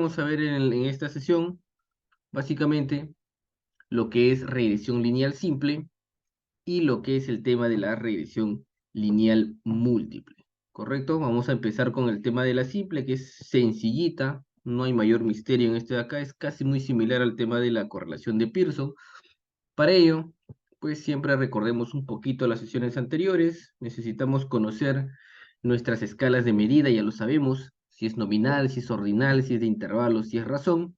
Vamos a ver en esta sesión, básicamente, lo que es regresión lineal simple y lo que es el tema de la regresión lineal múltiple. ¿Correcto? Vamos a empezar con el tema de la simple, que es sencillita, no hay mayor misterio en este de acá, es casi muy similar al tema de la correlación de Pearson. Para ello, pues siempre recordemos un poquito las sesiones anteriores, necesitamos conocer nuestras escalas de medida, ya lo sabemos, si es nominal, si es ordinal, si es de intervalos, si es razón.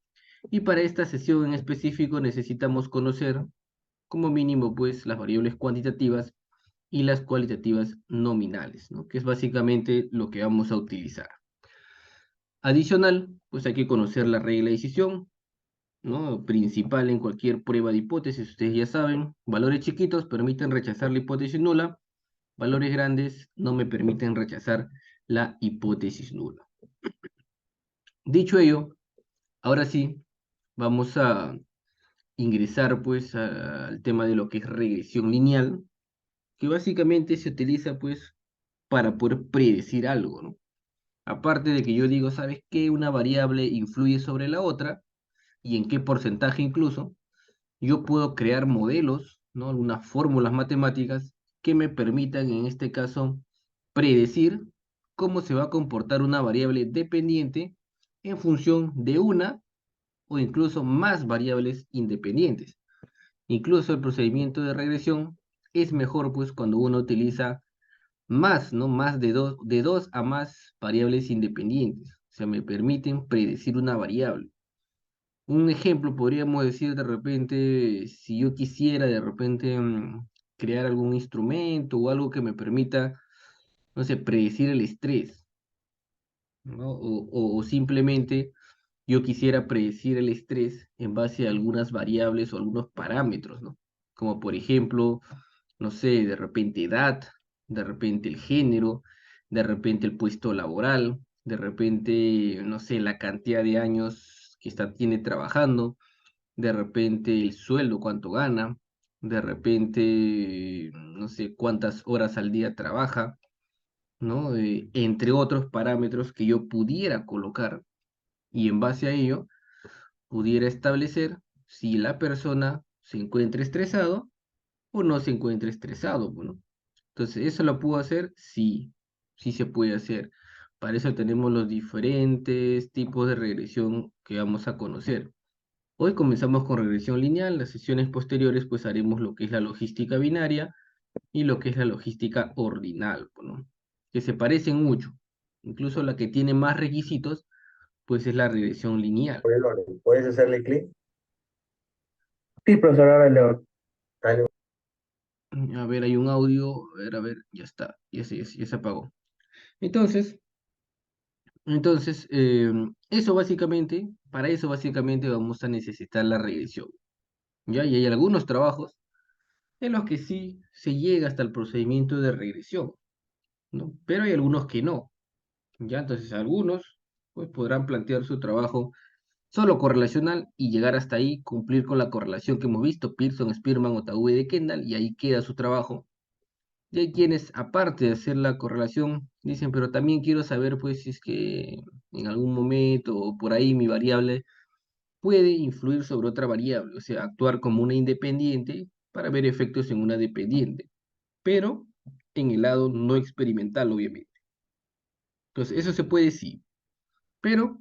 Y para esta sesión en específico necesitamos conocer como mínimo pues las variables cuantitativas y las cualitativas nominales, ¿no? Que es básicamente lo que vamos a utilizar. Adicional, pues hay que conocer la regla de decisión, ¿no? Principal en cualquier prueba de hipótesis, ustedes ya saben, valores chiquitos permiten rechazar la hipótesis nula, valores grandes no me permiten rechazar la hipótesis nula. Dicho ello, ahora sí, vamos a ingresar pues al tema de lo que es regresión lineal, que básicamente se utiliza pues para poder predecir algo, ¿no? Aparte de que yo digo, ¿sabes qué? Una variable influye sobre la otra y en qué porcentaje incluso, yo puedo crear modelos, ¿no? Algunas fórmulas matemáticas que me permitan en este caso predecir cómo se va a comportar una variable dependiente en función de una o incluso más variables independientes. Incluso el procedimiento de regresión es mejor pues cuando uno utiliza más, ¿no? Más de dos a más variables independientes. O sea, me permiten predecir una variable. Un ejemplo podríamos decir de repente, si yo quisiera de repente crear algún instrumento o algo que me permita, no sé, predecir el estrés, ¿no? O simplemente yo quisiera predecir el estrés en base a algunas variables o algunos parámetros, ¿no? Como por ejemplo, no sé, de repente edad, de repente el género, de repente el puesto laboral, de repente, no sé, la cantidad de años que tiene trabajando, de repente el sueldo, cuánto gana, de repente, no sé, cuántas horas al día trabaja, ¿no? Entre otros parámetros que yo pudiera colocar y en base a ello pudiera establecer si la persona se encuentra estresado o no se encuentra estresado, ¿no? Entonces, ¿eso lo puedo hacer? Sí, sí se puede hacer. Para eso tenemos los diferentes tipos de regresión que vamos a conocer. Hoy comenzamos con regresión lineal, las sesiones posteriores pues haremos lo que es la logística binaria y lo que es la logística ordinal, ¿no? Que se parecen mucho. Incluso la que tiene más requisitos pues es la regresión lineal. Oye, Lore, ¿puedes hacerle clic? Sí, profesor, ahora dale. A ver, hay un audio, a ver, ya está, ya se apagó. Entonces, eso básicamente, para eso básicamente vamos a necesitar la regresión, ¿ya? Y hay algunos trabajos en los que sí se llega hasta el procedimiento de regresión, ¿no? Pero hay algunos que no, ¿ya? Entonces, algunos, pues, podrán plantear su trabajo solo correlacional y llegar hasta ahí, cumplir con la correlación que hemos visto, Pearson, Spearman o Taube de Kendall, y ahí queda su trabajo. Y hay quienes, aparte de hacer la correlación, dicen, pero también quiero saber, pues, si es que en algún momento o por ahí mi variable puede influir sobre otra variable, o sea, actuar como una independiente para ver efectos en una dependiente, pero en el lado no experimental, obviamente. Entonces, eso se puede sí, pero,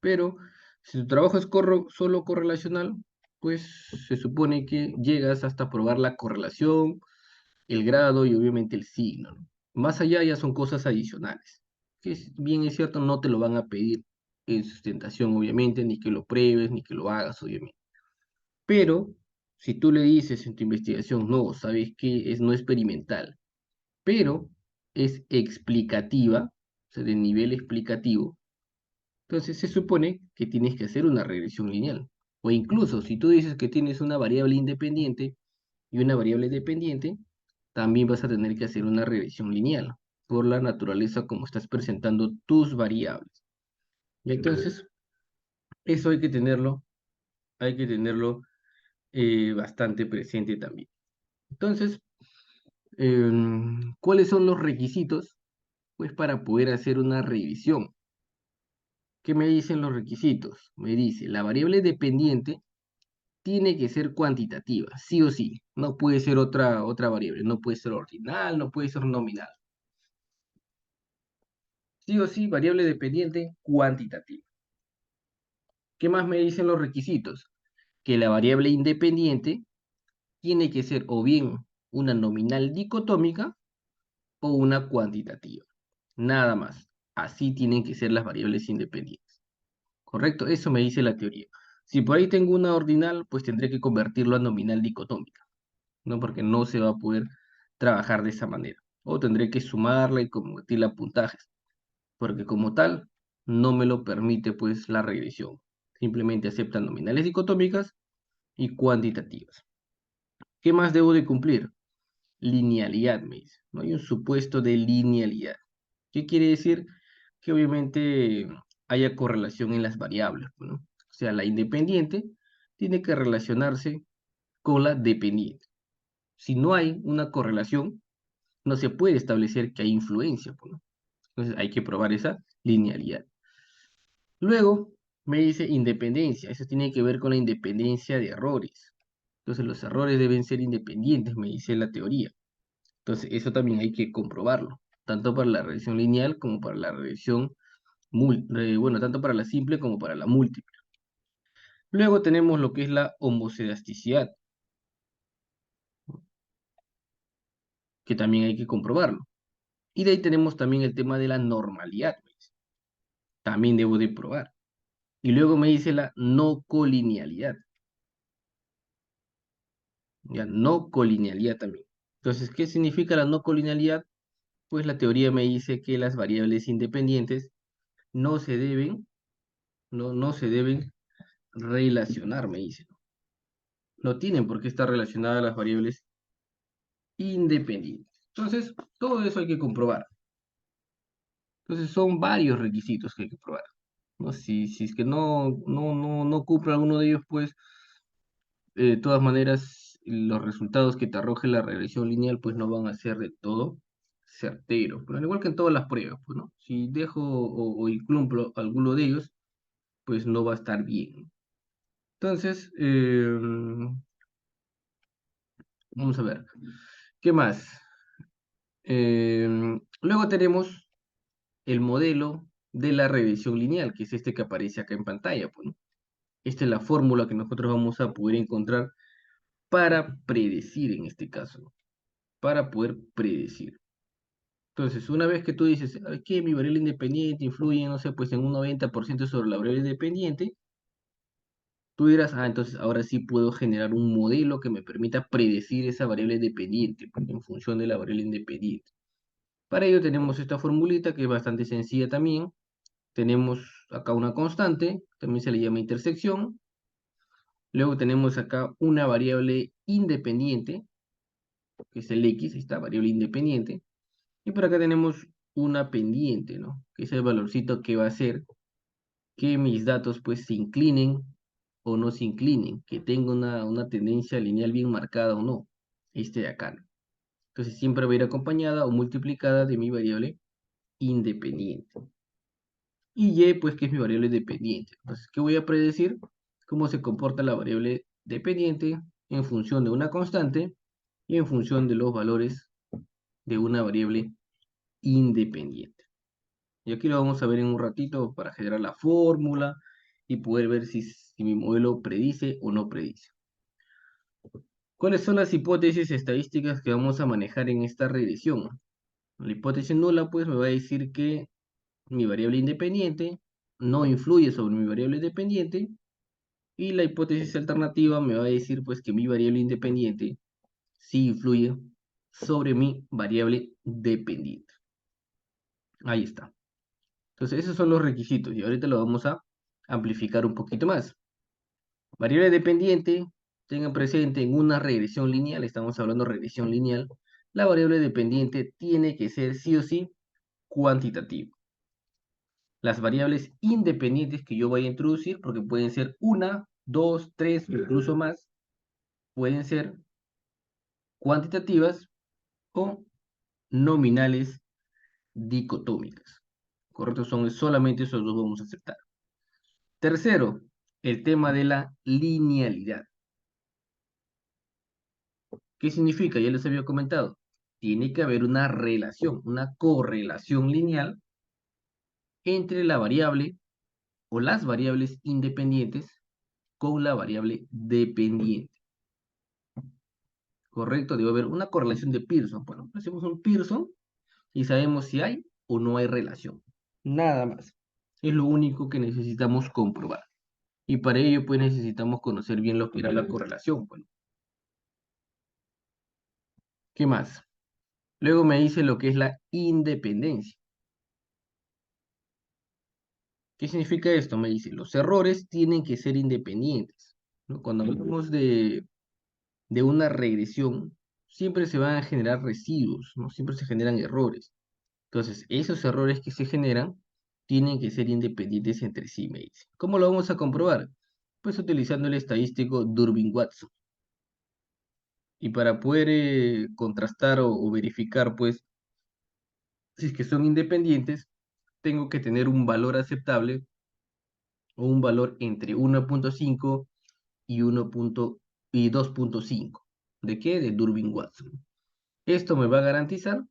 pero, si tu trabajo es solo correlacional, pues se supone que llegas hasta probar la correlación, el grado y obviamente el signo, ¿no? Más allá ya son cosas adicionales, que bien es cierto, no te lo van a pedir en sustentación, obviamente, ni que lo pruebes, ni que lo hagas, obviamente. Pero, si tú le dices en tu investigación, no, sabes que es no experimental, pero es explicativa, o sea, de nivel explicativo, entonces se supone que tienes que hacer una regresión lineal. O incluso, si tú dices que tienes una variable independiente y una variable dependiente, también vas a tener que hacer una regresión lineal por la naturaleza como estás presentando tus variables. Y entonces, eso hay que tenerlo bastante presente también. Entonces, ¿cuáles son los requisitos pues, para poder hacer una revisión? ¿Qué me dicen los requisitos? Me dice, la variable dependiente tiene que ser cuantitativa, sí o sí. No puede ser otra variable, no puede ser ordinal, no puede ser nominal. Sí o sí, variable dependiente cuantitativa. ¿Qué más me dicen los requisitos? Que la variable independiente tiene que ser o bien una nominal dicotómica o una cuantitativa. Nada más. Así tienen que ser las variables independientes. ¿Correcto? Eso me dice la teoría. Si por ahí tengo una ordinal, pues tendré que convertirlo a nominal dicotómica, ¿no? Porque no se va a poder trabajar de esa manera. O tendré que sumarla y convertirla a puntajes, porque como tal, no me lo permite pues la regresión. Simplemente acepta nominales dicotómicas y cuantitativas. ¿Qué más debo de cumplir? Linealidad, me dice. No hay un supuesto de linealidad. ¿Qué quiere decir? Que obviamente haya correlación en las variables, ¿no? O sea, la independiente tiene que relacionarse con la dependiente. Si no hay una correlación, no se puede establecer que hay influencia, pues, ¿no? Entonces hay que probar esa linealidad. Luego me dice independencia. Eso tiene que ver con la independencia de errores. Entonces los errores deben ser independientes, me dice la teoría. Entonces eso también hay que comprobarlo, tanto para la regresión lineal como para la regresión bueno, tanto para la simple como para la múltiple. Luego tenemos lo que es la homoscedasticidad, que también hay que comprobarlo. Y de ahí tenemos también el tema de la normalidad, me dice. También debo de probar. Y luego me dice la no colinealidad. Ya, no colinealidad también. Entonces, ¿qué significa la no colinealidad? Pues la teoría me dice que las variables independientes no se deben, no se deben relacionar, me dice. No tienen por qué estar relacionadas las variables independientes. Entonces, todo eso hay que comprobar. Entonces, son varios requisitos que hay que probar, ¿no? Si es que no cumple alguno de ellos, pues, de todas maneras, los resultados que te arroje la regresión lineal, pues, no van a ser de todo certeros. Pero al igual que en todas las pruebas, pues, ¿no? Si dejo o incumplo alguno de ellos, pues, no va a estar bien. Entonces, vamos a ver. ¿Qué más? Luego tenemos el modelo de la regresión lineal, que es este que aparece acá en pantalla, pues, ¿no? Esta es la fórmula que nosotros vamos a poder encontrar para predecir en este caso, ¿no? Para poder predecir. Entonces, una vez que tú dices, ¿sabes qué? Mi variable independiente influye, no sé, pues en un 90% sobre la variable independiente, tú dirás, entonces ahora sí puedo generar un modelo que me permita predecir esa variable dependiente, pues, en función de la variable independiente. Para ello tenemos esta formulita que es bastante sencilla también. Tenemos acá una constante, también se le llama intersección. Luego tenemos acá una variable independiente, que es el x, esta variable independiente. Y por acá tenemos una pendiente, ¿no? Que es el valorcito que va a hacer que mis datos pues se inclinen o no se inclinen, que tenga una tendencia lineal bien marcada o no. Este de acá, ¿no? Entonces siempre va a ir acompañada o multiplicada de mi variable independiente. Y y, pues, que es mi variable dependiente. Entonces, ¿qué voy a predecir? Cómo se comporta la variable dependiente en función de una constante y en función de los valores de una variable independiente. Y aquí lo vamos a ver en un ratito para generar la fórmula y poder ver si mi modelo predice o no predice. ¿Cuáles son las hipótesis estadísticas que vamos a manejar en esta regresión? La hipótesis nula, pues, me va a decir que mi variable independiente no influye sobre mi variable dependiente. Y la hipótesis alternativa me va a decir pues que mi variable independiente sí influye sobre mi variable dependiente. Ahí está. Entonces esos son los requisitos y ahorita lo vamos a amplificar un poquito más. Variable dependiente, tengan presente en una regresión lineal, estamos hablando de regresión lineal, la variable dependiente tiene que ser sí o sí cuantitativa. Las variables independientes que yo voy a introducir, porque pueden ser una, dos, tres, incluso más, pueden ser cuantitativas o nominales dicotómicas. ¿Correcto? Son solamente esos dos vamos a aceptar. Tercero, el tema de la linealidad. ¿Qué significa? Ya les había comentado. Tiene que haber una relación, una correlación lineal entre la variable o las variables independientes con la variable dependiente. ¿Correcto? Debe haber una correlación de Pearson. Bueno, hacemos un Pearson y sabemos si hay o no hay relación. Nada más. Es lo único que necesitamos comprobar. Y para ello, pues necesitamos conocer bien lo que era la correlación. Bueno, ¿qué más? Luego me dice lo que es la independencia. ¿Qué significa esto? Me dice, los errores tienen que ser independientes, ¿no? Cuando hablamos de una regresión, siempre se van a generar residuos, ¿no? Siempre se generan errores. Entonces, esos errores que se generan tienen que ser independientes entre sí, me dice. ¿Cómo lo vamos a comprobar? Pues utilizando el estadístico Durbin-Watson. Y para poder contrastar o verificar, pues, si es que son independientes, tengo que tener un valor aceptable o un valor entre 1.5 y 2.5. ¿De qué? De Durbin-Watson. Esto me va a garantizar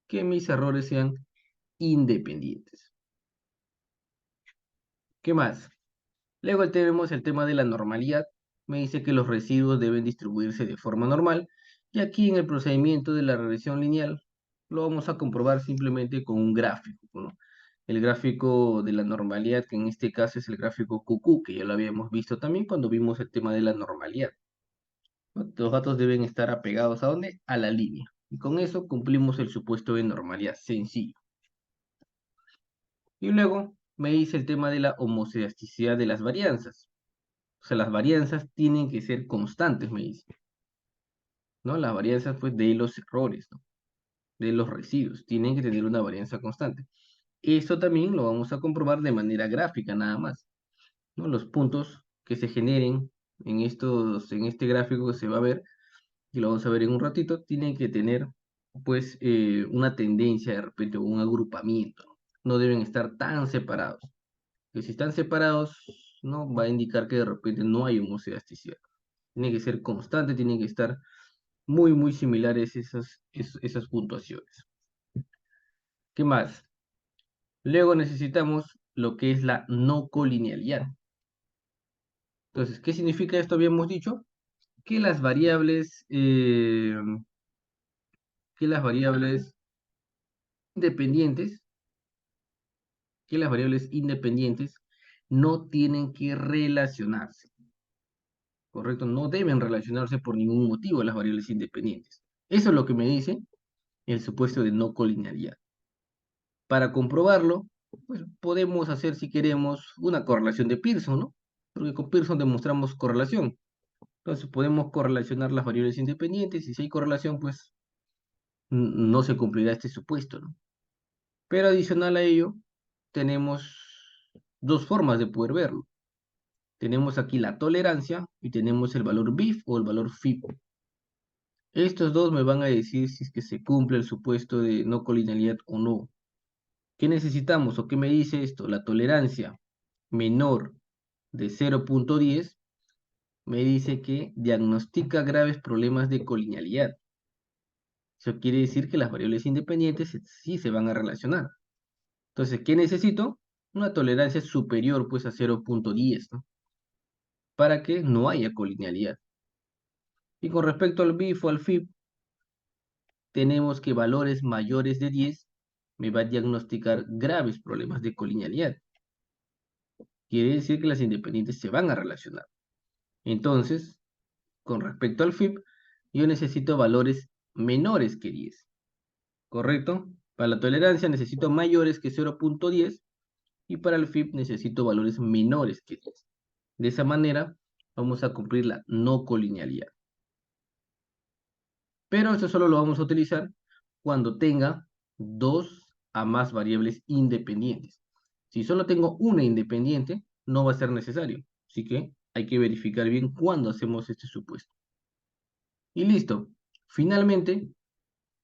que mis errores sean independientes. ¿Qué más? Luego tenemos el tema de la normalidad. Me dice que los residuos deben distribuirse de forma normal. Y aquí en el procedimiento de la regresión lineal lo vamos a comprobar simplemente con un gráfico, ¿no? El gráfico de la normalidad, que en este caso es el gráfico QQ, que ya lo habíamos visto también cuando vimos el tema de la normalidad, ¿no? Los datos deben estar apegados ¿a dónde? A la línea. Y con eso cumplimos el supuesto de normalidad sencillo. Y luego me dice el tema de la homocedasticidad de las varianzas. O sea, las varianzas tienen que ser constantes, me dice, ¿no? Las varianzas, pues, de los errores, ¿no? De los residuos, tienen que tener una varianza constante. Esto también lo vamos a comprobar de manera gráfica, nada más, ¿no? Los puntos que se generen en este gráfico que se va a ver, y lo vamos a ver en un ratito, tienen que tener, pues, una tendencia de repente, o un agrupamiento, ¿no? No deben estar tan separados. Que si están separados, ¿no? Va a indicar que de repente no hay homocedasticidad. Tiene que ser constante, tienen que estar muy, muy similares esas puntuaciones. ¿Qué más? Luego necesitamos lo que es la no colinealidad. Entonces, ¿qué significa esto? Habíamos dicho que que las variables independientes, que las variables independientes no tienen que relacionarse, ¿correcto? No deben relacionarse por ningún motivo las variables independientes. Eso es lo que me dice el supuesto de no colinealidad. Para comprobarlo, pues podemos hacer, si queremos, una correlación de Pearson, ¿no? Porque con Pearson demostramos correlación. Entonces podemos correlacionar las variables independientes y si hay correlación, pues no se cumplirá este supuesto, ¿no? Pero adicional a ello, tenemos dos formas de poder verlo. Tenemos aquí la tolerancia y tenemos el valor BIF o el valor FIP. Estos dos me van a decir si es que se cumple el supuesto de no colinealidad o no. ¿Qué necesitamos o qué me dice esto? La tolerancia menor de 0.10 me dice que diagnostica graves problemas de colinealidad. Eso quiere decir que las variables independientes sí se van a relacionar. Entonces, ¿qué necesito? Una tolerancia superior pues a 0.10, ¿no? Para que no haya colinealidad. Y con respecto al BIF o al FIP, tenemos que valores mayores de 10 me va a diagnosticar graves problemas de colinealidad. Quiere decir que las independientes se van a relacionar. Entonces, con respecto al FIP, yo necesito valores menores que 10, ¿correcto? Para la tolerancia necesito mayores que 0.10 y para el FIP necesito valores menores que 10. De esa manera vamos a cumplir la no colinealidad. Pero esto solo lo vamos a utilizar cuando tenga dos a más variables independientes. Si solo tengo una independiente, no va a ser necesario. Así que hay que verificar bien cuándo hacemos este supuesto. Y listo. Finalmente,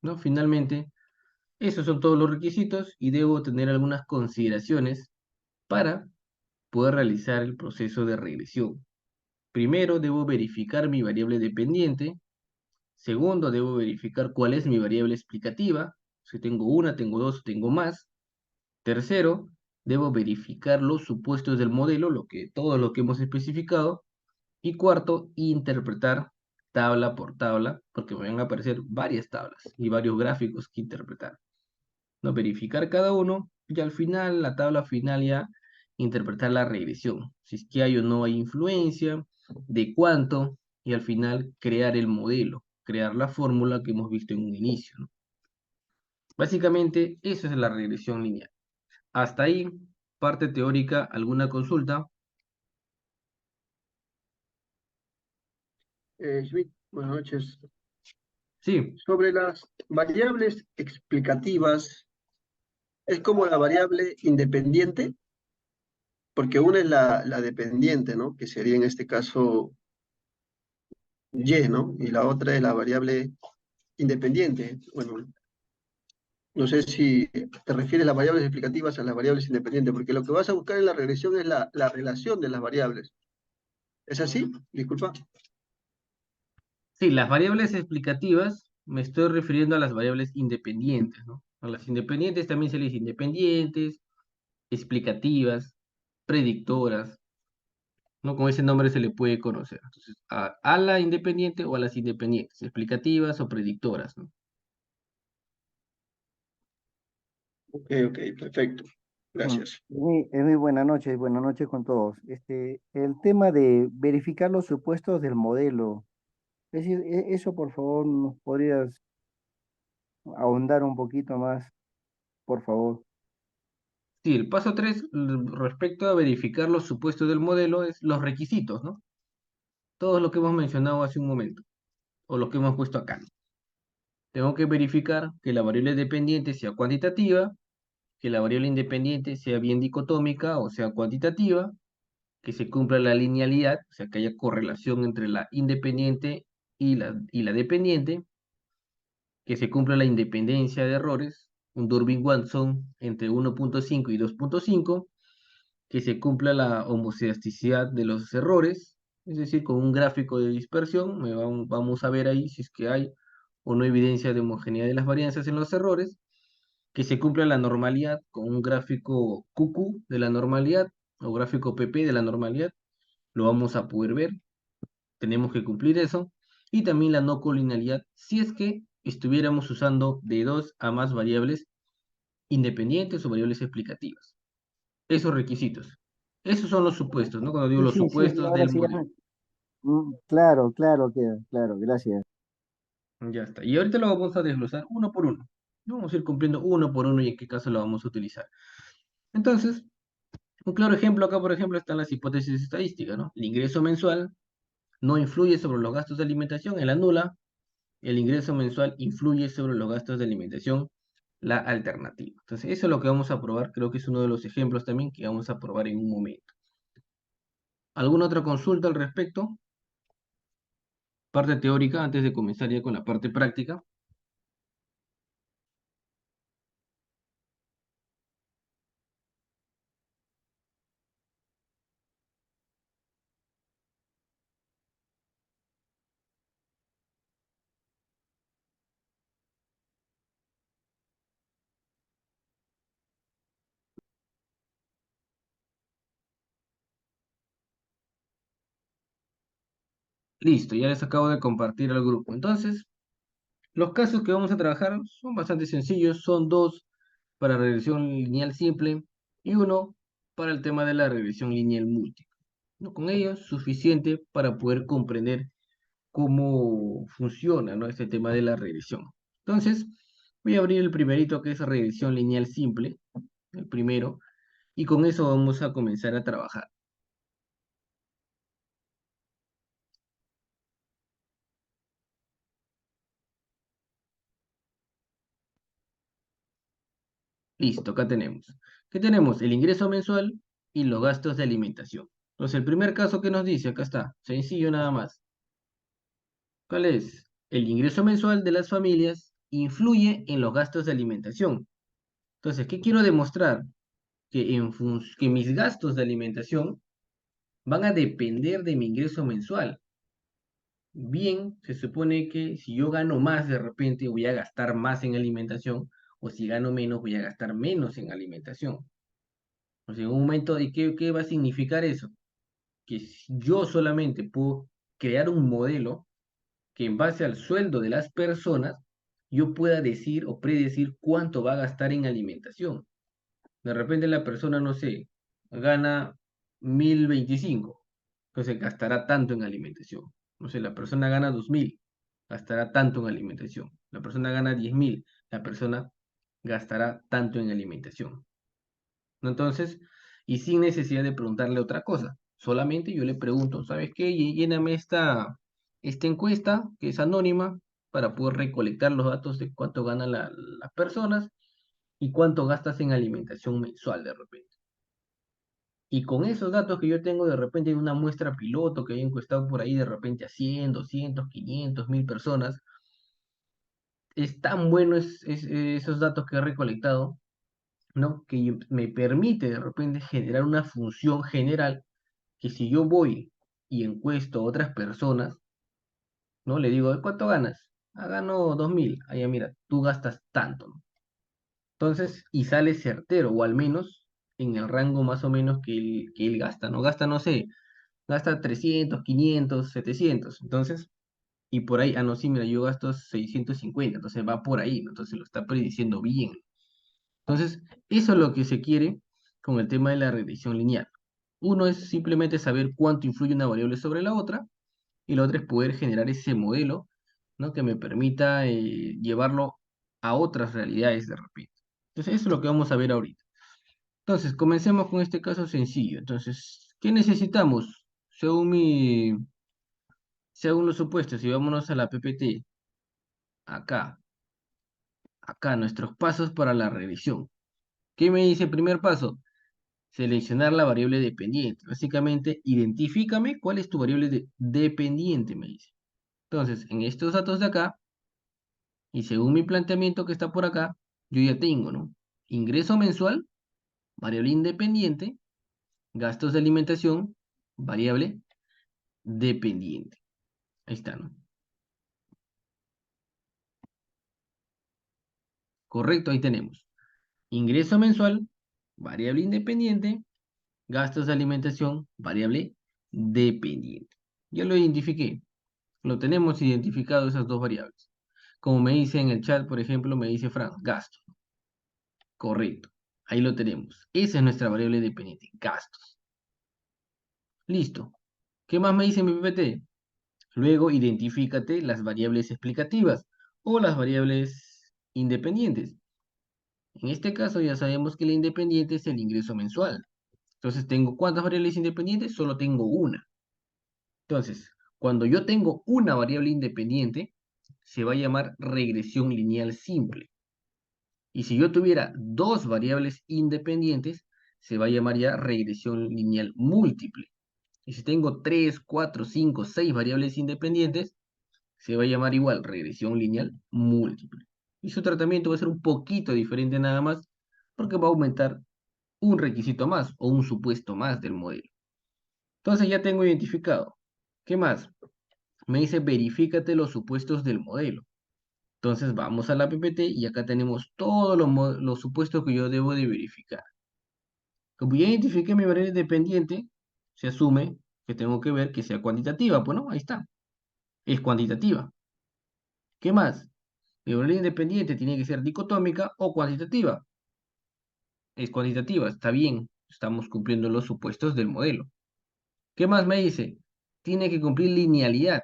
¿no? Finalmente, esos son todos los requisitos y debo tener algunas consideraciones para poder realizar el proceso de regresión. Primero, debo verificar mi variable dependiente. Segundo, debo verificar cuál es mi variable explicativa. Si tengo una, tengo dos, tengo más. Tercero, debo verificar los supuestos del modelo, todo lo que hemos especificado. Y cuarto, interpretar tabla por tabla, porque me van a aparecer varias tablas y varios gráficos que interpretar. ¿No? Verificar cada uno y al final, la tabla final ya, interpretar la regresión. Si es que hay o no hay influencia, de cuánto, y al final crear el modelo, crear la fórmula que hemos visto en un inicio, ¿no? Básicamente, eso es la regresión lineal. Hasta ahí, parte teórica, ¿alguna consulta? Schmidt, buenas noches. Sí, Sobre las variables explicativas, es como la variable independiente, porque una es la dependiente, ¿no? Que sería en este caso Y, ¿no? Y la otra es la variable independiente. Bueno, no sé si te refieres a las variables explicativas a las variables independientes, porque lo que vas a buscar en la regresión es la relación de las variables. ¿Es así? Disculpa. sí, las variables explicativas me estoy refiriendo a las variables independientes, ¿no? A las independientes también se les dice independientes, explicativas, predictoras, ¿no? Con ese nombre se le puede conocer. Entonces, a la independiente o a las independientes, explicativas o predictoras, ¿no? Ok, ok, perfecto. Gracias. Muy buenas noches con todos. El tema de verificar los supuestos del modelo, es decir, eso por favor nos podrías ahondar un poquito más, por favor. Sí, el paso 3 respecto a verificar los supuestos del modelo es los requisitos, ¿no? Todo lo que hemos mencionado hace un momento, o lo que hemos puesto acá. Tengo que verificar que la variable dependiente sea cuantitativa, que la variable independiente sea bien dicotómica o sea cuantitativa, que se cumpla la linealidad, o sea que haya correlación entre la independiente y la dependiente, que se cumpla la independencia de errores, un Durbin-Watson entre 1.5 y 2.5, que se cumpla la homoscedasticidad de los errores, es decir, con un gráfico de dispersión, vamos a ver ahí si es que hay o no evidencia de homogeneidad de las varianzas en los errores, que se cumpla la normalidad con un gráfico QQ de la normalidad o gráfico PP de la normalidad, lo vamos a poder ver, tenemos que cumplir eso, y también la no colinealidad si es que estuviéramos usando de dos a más variables independientes o variables explicativas. Esos requisitos. Esos son los supuestos, ¿no? Cuando digo Sí, los sí, sí, supuestos ahora del sí, modelo. claro, claro, queda, claro, gracias. Ya está. Y ahorita lo vamos a desglosar uno por uno. Vamos a ir cumpliendo uno por uno y en qué caso lo vamos a utilizar. Entonces, un claro ejemplo acá, por ejemplo, están las hipótesis estadísticas, ¿no? El ingreso mensual no influye sobre los gastos de alimentación, en la nula. El ingreso mensual influye sobre los gastos de alimentación, la alternativa. Entonces, eso es lo que vamos a probar. Creo que es uno de los ejemplos también que vamos a probar en un momento. ¿Alguna otra consulta al respecto? Parte teórica, antes de comenzar ya con la parte práctica. Listo, ya les acabo de compartir al grupo. Entonces, los casos que vamos a trabajar son bastante sencillos. Son dos para regresión lineal simple y uno para el tema de la regresión lineal múltiple. ¿No? Con ello es suficiente para poder comprender cómo funciona, ¿no? Este tema de la regresión. Entonces, voy a abrir el primerito que es regresión lineal simple, el primero, y con eso vamos a comenzar a trabajar. Listo, acá tenemos. ¿Qué tenemos? El ingreso mensual y los gastos de alimentación. Entonces, el primer caso que nos dice, acá está, sencillo nada más. ¿Cuál es? El ingreso mensual de las familias influye en los gastos de alimentación. Entonces, ¿qué quiero demostrar? que mis gastos de alimentación van a depender de mi ingreso mensual. Bien, se supone que si yo gano más, de repente voy a gastar más en alimentación, o si gano menos, voy a gastar menos en alimentación. O sea, en un momento, ¿y qué va a significar eso? Que yo solamente puedo crear un modelo que en base al sueldo de las personas, yo pueda decir o predecir cuánto va a gastar en alimentación. De repente la persona, no sé, gana 1025, entonces gastará tanto en alimentación. No sé, la persona gana 2000, gastará tanto en alimentación. La persona gana 10.000, la persona gastará tanto en alimentación. ¿No? Entonces, y sin necesidad de preguntarle otra cosa, solamente yo le pregunto, ¿sabes qué? Lléname esta encuesta que es anónima para poder recolectar los datos de cuánto ganan las personas y cuánto gastas en alimentación mensual de repente. Y con esos datos que yo tengo de repente en una muestra piloto que he encuestado por ahí de repente a 100, 200, 500, 1000 personas, es tan bueno esos datos que he recolectado, ¿no? Que me permite de repente generar una función general que si yo voy y encuesto a otras personas, ¿no? Le digo, ¿cuánto ganas? Ah, gano 2000. Ah, ya mira, tú gastas tanto, ¿no? Entonces, y sale certero, o al menos en el rango más o menos que él gasta, ¿no? Gasta, no sé, gasta 300, 500, 700. Entonces, y por ahí, ah, no, sí, mira, yo gasto 650, entonces va por ahí, ¿no? Entonces lo está prediciendo bien. Entonces, eso es lo que se quiere con el tema de la regresión lineal. Uno es simplemente saber cuánto influye una variable sobre la otra, y la otra es poder generar ese modelo, ¿no? Que me permita llevarlo a otras realidades de repente. Entonces, eso es lo que vamos a ver ahorita. Entonces, comencemos con este caso sencillo. Entonces, ¿qué necesitamos? Según los supuestos, y vámonos a la PPT, acá, nuestros pasos para la revisión. ¿Qué me dice el primer paso? Seleccionar la variable dependiente. Básicamente, identifícame cuál es tu variable dependiente, me dice. Entonces, en estos datos de acá, y según mi planteamiento que está por acá, yo ya tengo, ¿no? Ingreso mensual, variable independiente, gastos de alimentación, variable dependiente. Ahí está, ¿no? Correcto, ahí tenemos. Ingreso mensual, variable independiente, gastos de alimentación, variable dependiente. Ya lo identifiqué. Lo tenemos identificado esas dos variables. Como me dice en el chat, por ejemplo, me dice Fran, gasto. Correcto. Ahí lo tenemos. Esa es nuestra variable dependiente, gastos. Listo. ¿Qué más me dice mi PPT? Luego identifícate las variables explicativas o las variables independientes. En este caso ya sabemos que la independiente es el ingreso mensual. Entonces, ¿tengo cuántas variables independientes? Solo tengo una. Entonces, cuando yo tengo una variable independiente, se va a llamar regresión lineal simple. Y si yo tuviera dos variables independientes, se va a llamar ya regresión lineal múltiple. Y si tengo 3, 4, 5, 6 variables independientes, se va a llamar igual regresión lineal múltiple. Y su tratamiento va a ser un poquito diferente nada más, porque va a aumentar un requisito más o un supuesto más del modelo. Entonces ya tengo identificado. ¿Qué más? Me dice verifícate los supuestos del modelo. Entonces vamos a la PPT y acá tenemos todos los supuestos que yo debo de verificar. Como ya identifiqué mi variable dependiente, se asume que tengo que ver que sea cuantitativa. Bueno, ahí está. Es cuantitativa. ¿Qué más? Mi variable independiente tiene que ser dicotómica o cuantitativa. Es cuantitativa, está bien. Estamos cumpliendo los supuestos del modelo. ¿Qué más me dice? Tiene que cumplir linealidad.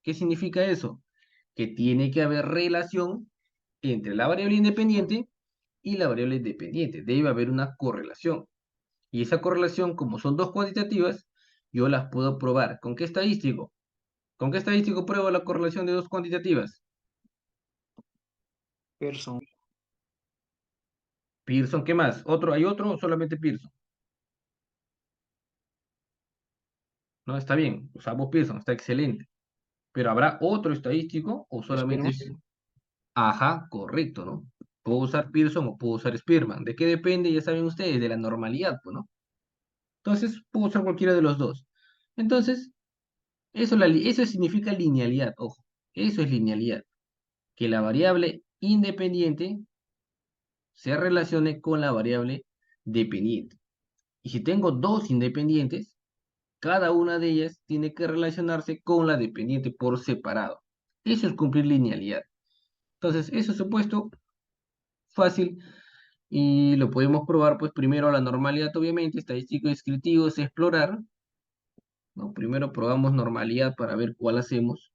¿Qué significa eso? Que tiene que haber relación entre la variable independiente y la variable dependiente. Debe haber una correlación. Y esa correlación, como son dos cuantitativas, yo las puedo probar. ¿Con qué estadístico? ¿Con qué estadístico pruebo la correlación de dos cuantitativas? Pearson. Pearson, ¿qué más? ¿Hay otro o solamente Pearson? No, está bien. Usamos Pearson, está excelente. Pero ¿habrá otro estadístico o solamente Esperemos. es? Ajá, correcto, ¿no? Puedo usar Pearson o puedo usar Spearman. ¿De qué depende? Ya saben ustedes, de la normalidad, pues, ¿no? Entonces, puedo usar cualquiera de los dos. Entonces, eso significa linealidad, ojo. Eso es linealidad. Que la variable independiente se relacione con la variable dependiente. Y si tengo dos independientes, cada una de ellas tiene que relacionarse con la dependiente por separado. Eso es cumplir linealidad. Entonces, eso es supuesto fácil y lo podemos probar, pues primero la normalidad, obviamente, estadístico descriptivo es explorar, ¿no? Primero probamos normalidad para ver cuál hacemos.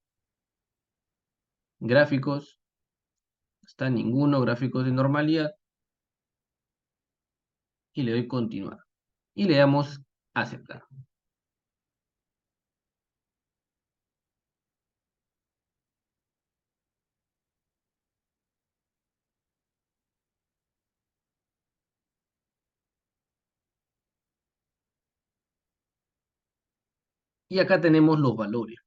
Gráficos, no está ninguno, gráficos de normalidad, y le doy continuar. Y le damos aceptar. Y acá tenemos los valores.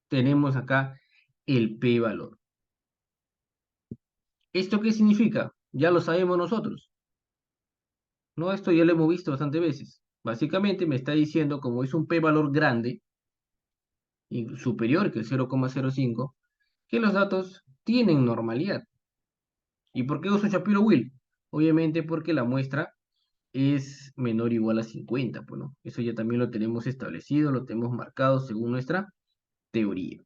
Tenemos acá el p-valor. ¿Esto qué significa? Ya lo sabemos nosotros. No, esto ya lo hemos visto bastante veces. Básicamente me está diciendo, como es un p-valor grande, y superior que el 0,05, que los datos tienen normalidad. ¿Y por qué uso Shapiro-Wilk? Obviamente porque la muestra es menor o igual a 50, pues, ¿no? Eso ya también lo tenemos establecido, lo tenemos marcado según nuestra teoría.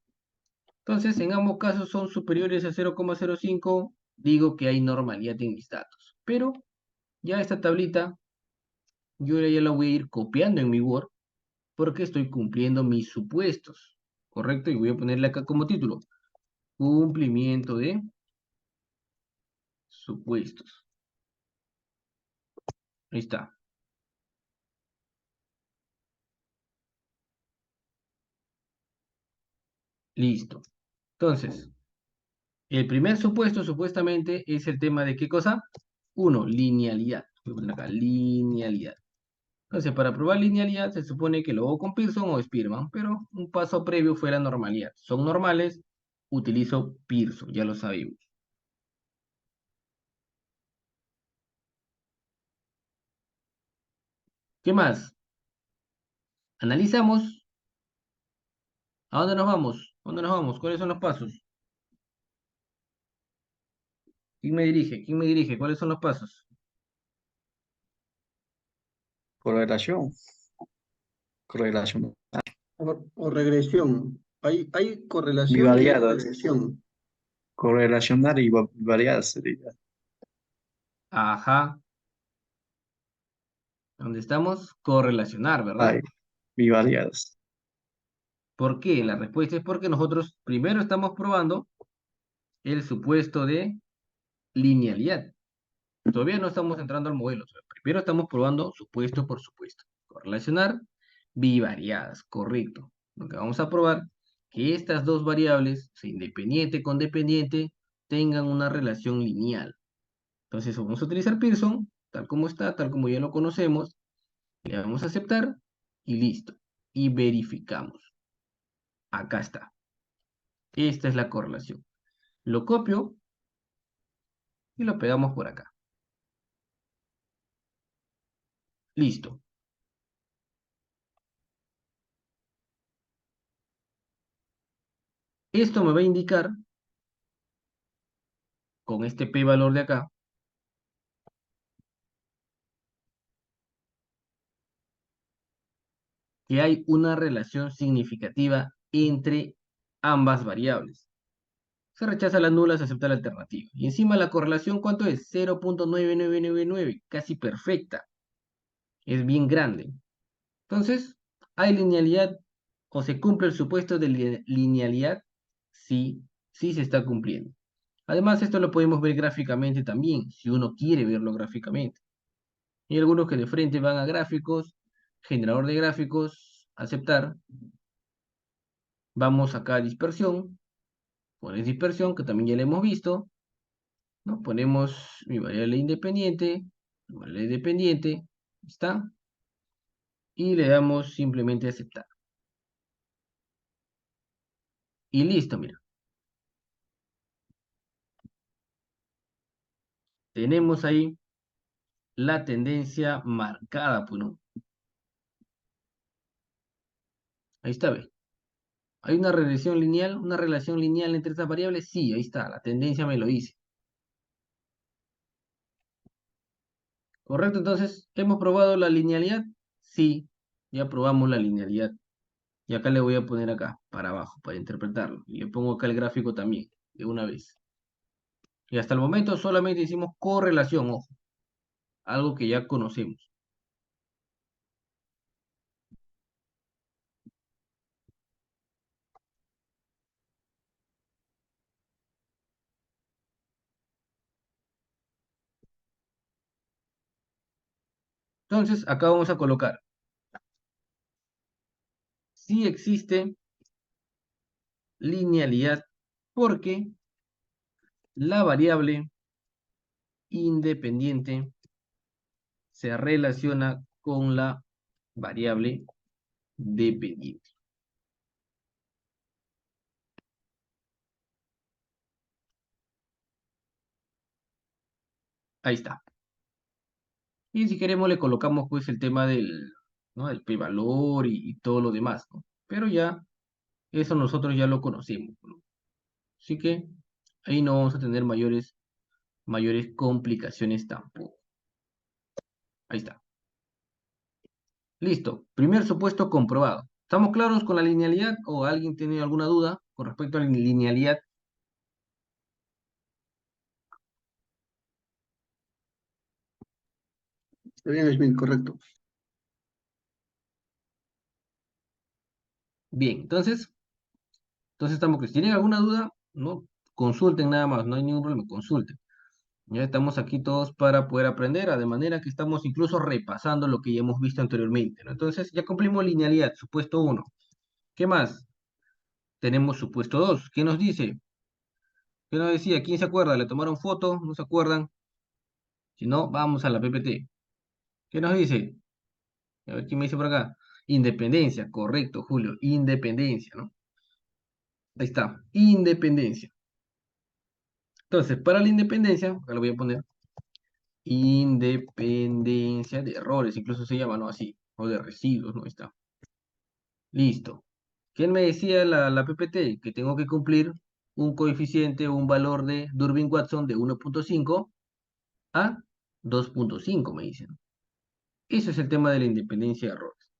Entonces, en ambos casos son superiores a 0,05, digo que hay normalidad en mis datos. Pero ya esta tablita, yo ya la voy a ir copiando en mi Word, porque estoy cumpliendo mis supuestos, ¿correcto? Y voy a ponerle acá como título, cumplimiento de supuestos. Ahí está. Listo. Entonces, el primer supuesto supuestamente es el tema de ¿qué cosa? Uno, linealidad. Voy a poner acá, linealidad. Entonces, para probar linealidad se supone que lo hago con Pearson o Spearman, pero un paso previo fue la normalidad. Son normales, utilizo Pearson, ya lo sabemos. ¿Qué más? Analizamos. ¿A dónde nos vamos? ¿A dónde nos vamos? ¿Cuáles son los pasos? ¿Quién me dirige? ¿Quién me dirige? ¿Cuáles son los pasos? Correlación, correlación. O regresión. Hay correlación y hay Bivariadas, regresión. correlacionar y variadas sería. Ajá. ¿Dónde estamos? Correlacionar, ¿verdad? Ay, bivariadas. ¿Por qué? La respuesta es porque nosotros primero estamos probando el supuesto de linealidad. Todavía no estamos entrando al modelo. Primero estamos probando supuesto por supuesto. Correlacionar bivariadas, correcto. Lo que vamos a probar que estas dos variables, o sea, independiente con dependiente, tengan una relación lineal. Entonces vamos a utilizar Pearson, tal como está, tal como ya lo conocemos. Le damos a aceptar y listo. Y verificamos. Acá está. Esta es la correlación. Lo copio y lo pegamos por acá. Listo. Esto me va a indicar, con este p-valor de acá, que hay una relación significativa entre ambas variables. Se rechaza la nula, se acepta la alternativa. Y encima la correlación, ¿cuánto es? 0,9999, casi perfecta. Es bien grande. Entonces, ¿hay linealidad o se cumple el supuesto de linealidad? Sí, sí se está cumpliendo. Además, esto lo podemos ver gráficamente también, si uno quiere verlo gráficamente. Hay algunos que de frente van a gráficos, generador de gráficos, aceptar. Vamos acá a dispersión, pones dispersión, que también ya la hemos visto, ¿no? Ponemos mi variable independiente, está, y le damos simplemente aceptar. Y listo, mira. tenemos ahí la tendencia marcada, pues, ¿no? Ahí está, ¿ve? ¿Hay una una relación lineal entre estas variables? Sí, ahí está, la tendencia me lo dice. ¿Correcto? Entonces, ¿hemos probado la linealidad? Sí, ya probamos la linealidad. Y acá le voy a poner acá, para abajo, para interpretarlo. Y le pongo acá el gráfico también, de una vez. Y hasta el momento solamente hicimos correlación, ojo, algo que ya conocemos. Entonces, acá vamos a colocar, si existe linealidad, porque la variable independiente se relaciona con la variable dependiente. Ahí está. Y si queremos le colocamos pues el tema del, ¿no? del p-valor y todo lo demás, ¿no? Pero ya, eso nosotros ya lo conocemos, ¿no? Así que ahí no vamos a tener mayores complicaciones tampoco. Ahí está. Listo. Primer supuesto comprobado. ¿Estamos claros con la linealidad o alguien tiene alguna duda con respecto a la linealidad? Está bien, Smith, correcto. Bien, entonces estamos que si tienen alguna duda, no consulten nada más, no hay ningún problema, consulten. Ya estamos aquí todos para poder aprender, de manera que estamos incluso repasando lo que ya hemos visto anteriormente, ¿no? Entonces ya cumplimos linealidad, supuesto uno. ¿Qué más? Tenemos supuesto 2. ¿Qué nos dice? ¿Qué nos decía? ¿Quién se acuerda? ¿Le tomaron foto? ¿No se acuerdan? Si no, vamos a la PPT. ¿Qué nos dice? A ver quién me dice por acá. Independencia, correcto, Julio. Independencia, ¿no? Ahí está, independencia. Entonces, para la independencia, acá lo voy a poner, independencia de errores, incluso se llama, ¿no? Así, o de residuos, ¿no? Ahí está. Listo. ¿Quién me decía la PPT? Que tengo que cumplir un coeficiente o un valor de Durbin-Watson de 1.5 a 2.5, me dicen. Eso es el tema de la independencia de errores.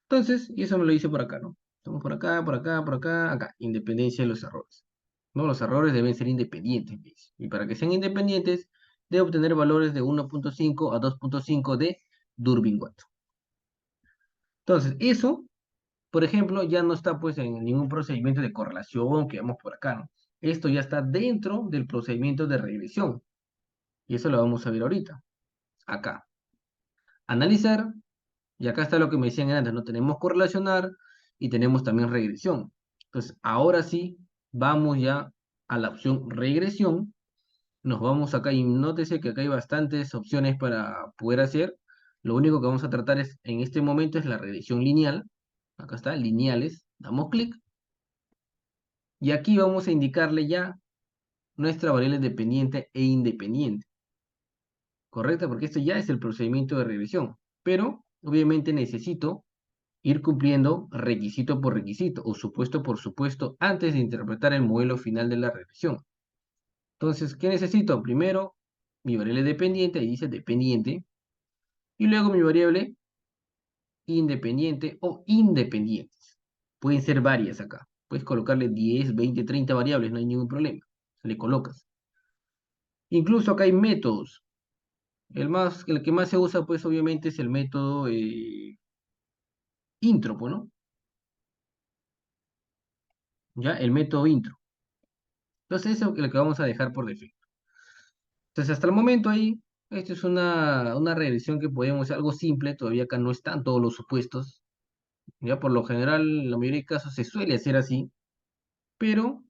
Entonces, y eso me lo dice por acá, ¿no? Estamos por acá, por acá, por acá, acá. Independencia de los errores. ¿No? Los errores deben ser independientes, me dice. Y para que sean independientes, debe obtener valores de 1.5 a 2.5 de Durbin-Watson. Entonces, eso, por ejemplo, ya no está pues en ningún procedimiento de correlación que vamos por acá, ¿no? Esto ya está dentro del procedimiento de regresión. Y eso lo vamos a ver ahorita. Acá. Analizar. Y acá está lo que me decían antes, ¿no? Tenemos correlacionar y tenemos también regresión. Entonces, ahora sí, vamos ya a la opción regresión. Nos vamos acá y nótese que acá hay bastantes opciones para poder hacer. Lo único que vamos a tratar es, en este momento es la regresión lineal. Acá está, lineales. Damos clic. Y aquí vamos a indicarle ya nuestra variable dependiente e independiente. ¿Correcto? Porque esto ya es el procedimiento de regresión. Pero, obviamente necesito ir cumpliendo requisito por requisito o supuesto por supuesto antes de interpretar el modelo final de la regresión. Entonces, ¿qué necesito? Primero, mi variable dependiente, ahí dice dependiente, y luego mi variable independiente o independientes. Pueden ser varias acá. Puedes colocarle 10, 20, 30 variables, no hay ningún problema. Le colocas. Incluso acá hay métodos. El que más se usa, pues obviamente es el método intro, pues, ¿no? Ya, el método intro. Entonces, eso es lo que vamos a dejar por defecto. Entonces, hasta el momento ahí, esto es una regresión que podemos hacer algo simple, todavía acá no están todos los supuestos, ya por lo general, en la mayoría de casos se suele hacer así, pero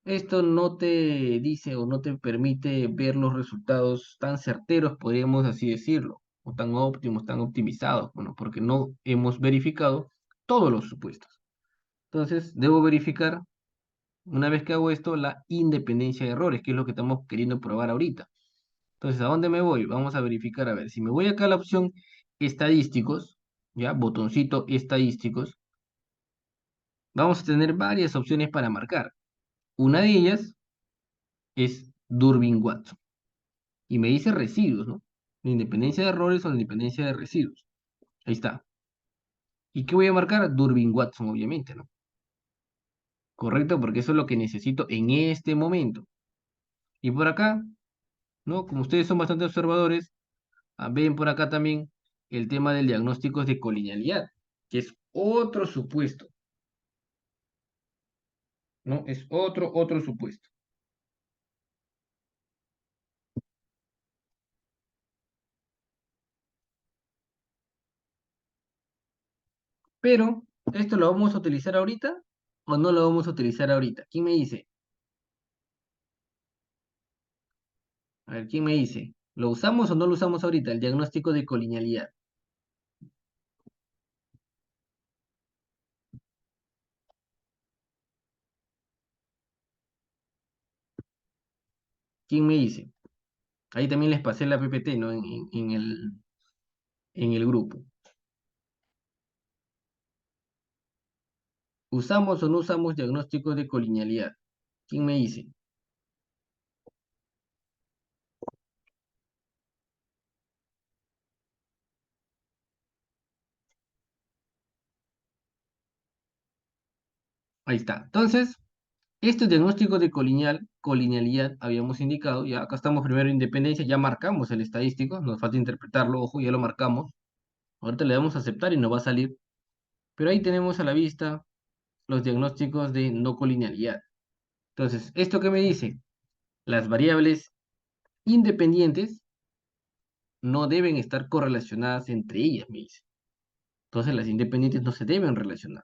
esto no te dice o no te permite ver los resultados tan certeros, podríamos así decirlo, o tan óptimos, tan optimizados, bueno, porque no hemos verificado todos los supuestos. Entonces, debo verificar, una vez que hago esto, la independencia de errores, que es lo que estamos queriendo probar ahorita. Entonces, ¿a dónde me voy? Vamos a verificar, a ver, si me voy acá a la opción estadísticos, ya, botoncito estadísticos, vamos a tener varias opciones para marcar. Una de ellas es Durbin-Watson. Y me dice residuos, ¿no? La independencia de errores o la independencia de residuos. Ahí está. ¿Y qué voy a marcar? Durbin-Watson, obviamente, ¿no? Correcto, porque eso es lo que necesito en este momento. Y por acá, ¿no? Como ustedes son bastante observadores, ven por acá también el tema del diagnóstico de colinealidad, que es otro supuesto, ¿no? Es otro supuesto. Pero, ¿esto lo vamos a utilizar ahorita o no lo vamos a utilizar ahorita? ¿Quién me dice? A ver, ¿quién me dice? ¿Lo usamos o no lo usamos ahorita? El diagnóstico de colinealidad. ¿Quién me dice? Ahí también les pasé la PPT, ¿no? En el grupo. ¿Usamos o no usamos diagnóstico de colinealidad? ¿Quién me dice? Ahí está. Entonces, este diagnóstico de colinealidad habíamos indicado, ya acá estamos primero en independencia, ya marcamos el estadístico, nos falta interpretarlo, ojo, ya lo marcamos. Ahorita le damos a aceptar y nos va a salir. Pero ahí tenemos a la vista los diagnósticos de no colinealidad. Entonces, ¿esto qué me dice? Las variables independientes no deben estar correlacionadas entre ellas, me dice. Entonces, las independientes no se deben relacionar.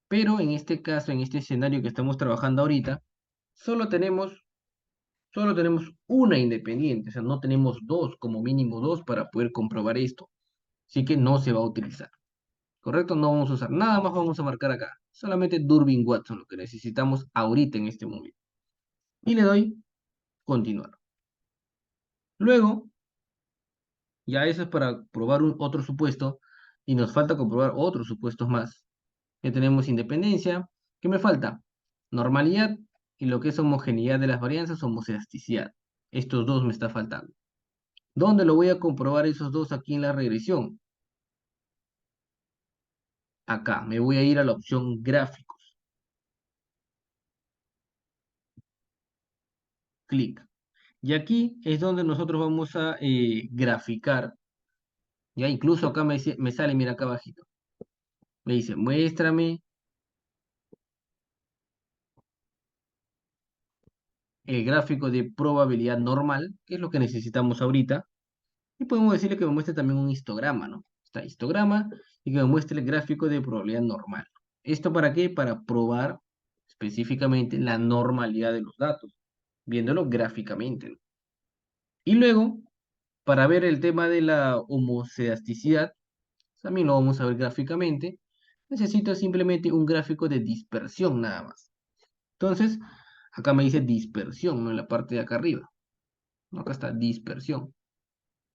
Pero en este caso, en este escenario que estamos trabajando ahorita, solo tenemos una independiente, o sea, no tenemos dos, como mínimo dos, para poder comprobar esto. Así que no se va a utilizar. ¿Correcto? No vamos a usar nada más, vamos a marcar acá. Solamente Durbin-Watson, lo que necesitamos ahorita en este momento. Y le doy continuar. Luego, ya eso es para probar otro supuesto, y nos falta comprobar otros supuestos más. Ya tenemos independencia. ¿Qué me falta? Normalidad y lo que es homogeneidad de las varianzas, homocedasticidad. Estos dos me está faltando. ¿Dónde lo voy a comprobar esos dos aquí en la regresión? Acá, me voy a ir a la opción gráficos. Clic. Y aquí es donde nosotros vamos a graficar. Ya incluso acá me sale, mira acá abajito. Me dice, muéstrame el gráfico de probabilidad normal, que es lo que necesitamos ahorita. Y podemos decirle que me muestre también un histograma, ¿no? Está histograma y que me muestre el gráfico de probabilidad normal. ¿Esto para qué? Para probar específicamente la normalidad de los datos, viéndolo gráficamente, ¿no? Y luego, para ver el tema de la homocedasticidad, también lo vamos a ver gráficamente. Necesito simplemente un gráfico de dispersión nada más. Entonces, acá me dice dispersión, ¿no? En la parte de acá arriba. ¿No? Acá está dispersión.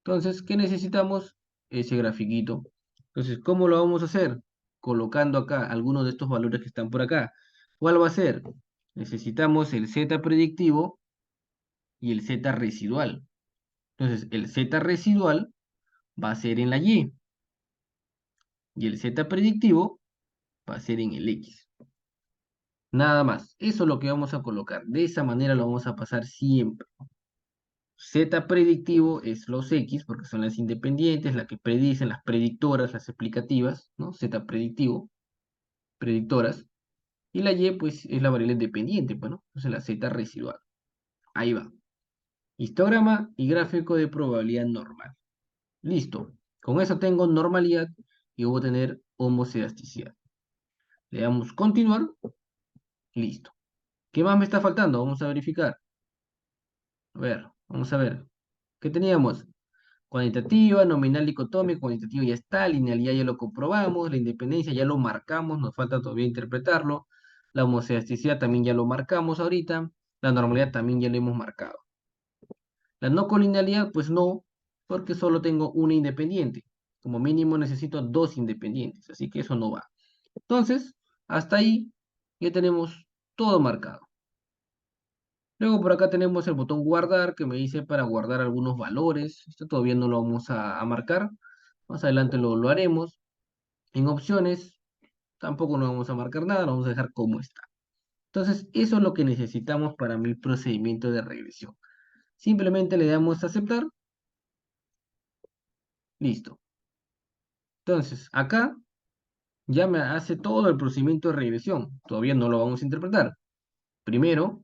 Entonces, ¿qué necesitamos? Ese grafiquito. Entonces, ¿cómo lo vamos a hacer? Colocando acá algunos de estos valores que están por acá. ¿Cuál va a ser? Necesitamos el Z predictivo y el Z residual. Entonces, el Z residual va a ser en la Y. Y el Z predictivo va a ser en el X. Nada más. Eso es lo que vamos a colocar. De esa manera lo vamos a pasar siempre. Z predictivo es los X, porque son las independientes, las que predicen, las predictoras, las explicativas, ¿no? Z predictivo, predictoras. Y la Y, pues, es la variable dependiente, bueno, entonces la Z residual. Ahí va. Histograma y gráfico de probabilidad normal. Listo. Con eso tengo normalidad y voy a tener homocedasticidad. Le damos continuar. Listo. ¿Qué más me está faltando? Vamos a verificar. A ver, vamos a ver. ¿Qué teníamos? Cuantitativa, nominal dicotómica, cuantitativa ya está, linealidad ya lo comprobamos, la independencia ya lo marcamos, nos falta todavía interpretarlo, la homocedasticidad también ya lo marcamos ahorita, la normalidad también ya lo hemos marcado. La no colinealidad, pues no, porque solo tengo una independiente. Como mínimo necesito dos independientes, así que eso no va. Entonces, hasta ahí ya tenemos todo marcado. Luego por acá tenemos el botón guardar, que me dice para guardar algunos valores. Esto todavía no lo vamos a marcar. Más adelante lo haremos. En opciones, tampoco no vamos a marcar nada, lo vamos a dejar como está. Entonces, eso es lo que necesitamos para mi procedimiento de regresión. Simplemente le damos a aceptar. Listo. Entonces, acá ya me hace todo el procedimiento de regresión. Todavía no lo vamos a interpretar. Primero,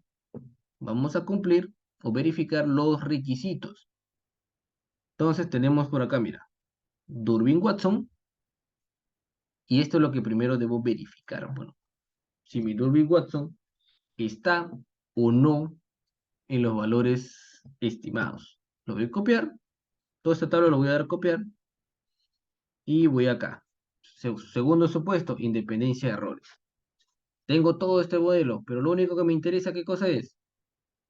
vamos a cumplir o verificar los requisitos. Entonces, tenemos por acá, mira, Durbin-Watson. Y esto es lo que primero debo verificar. Bueno, si mi Durbin-Watson está o no en los valores estimados. Lo voy a copiar. Toda esta tabla lo voy a dar a copiar. Y voy acá. Segundo supuesto, independencia de errores. Tengo todo este modelo, pero lo único que me interesa, ¿qué cosa es?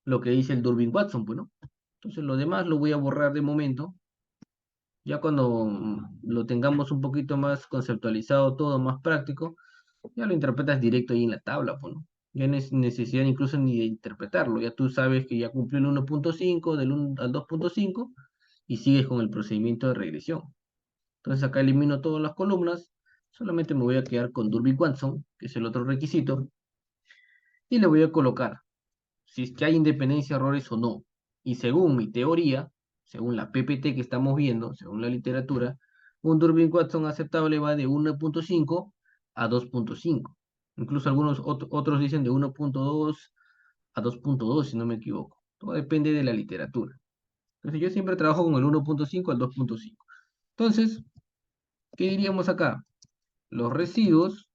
Lo que dice el Durbin-Watson, pues, ¿no? Entonces lo demás lo voy a borrar de momento. Ya cuando lo tengamos un poquito más conceptualizado, todo más práctico, ya lo interpretas directo ahí en la tabla, pues, ¿no? Ya no es necesidad incluso ni de interpretarlo. Ya tú sabes que ya cumplió el 1.5, del 1 al 2.5, y sigues con el procedimiento de regresión. Entonces acá elimino todas las columnas, solamente me voy a quedar con Durbin-Watson, que es el otro requisito, y le voy a colocar si es que hay independencia, errores o no. Y según mi teoría, según la PPT que estamos viendo, según la literatura, un Durbin-Watson aceptable va de 1.5 a 2.5. Incluso algunos otros dicen de 1.2 a 2.2, si no me equivoco. Todo depende de la literatura. Entonces yo siempre trabajo con el 1.5 al 2.5. Entonces, ¿qué diríamos acá? Los residuos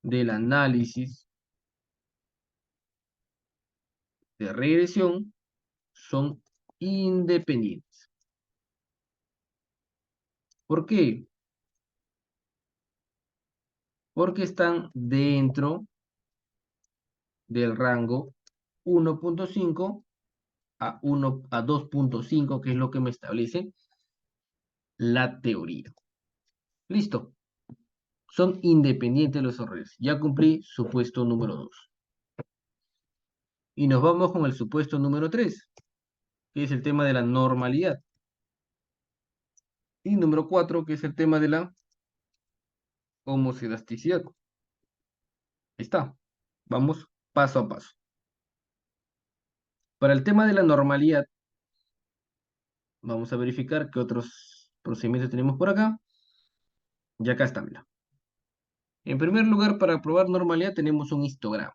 del análisis de regresión son independientes. ¿Por qué? Porque están dentro del rango 1.5 a 2.5, que es lo que me establece la teoría. Listo. Son independientes los errores. Ya cumplí supuesto número 2. Y nos vamos con el supuesto número 3, que es el tema de la normalidad. Y número 4, que es el tema de la homoscedasticidad. Ahí está. Vamos paso a paso. Para el tema de la normalidad, vamos a verificar qué otros procedimientos tenemos por acá. Y acá está, mira. En primer lugar, para probar normalidad tenemos un histograma,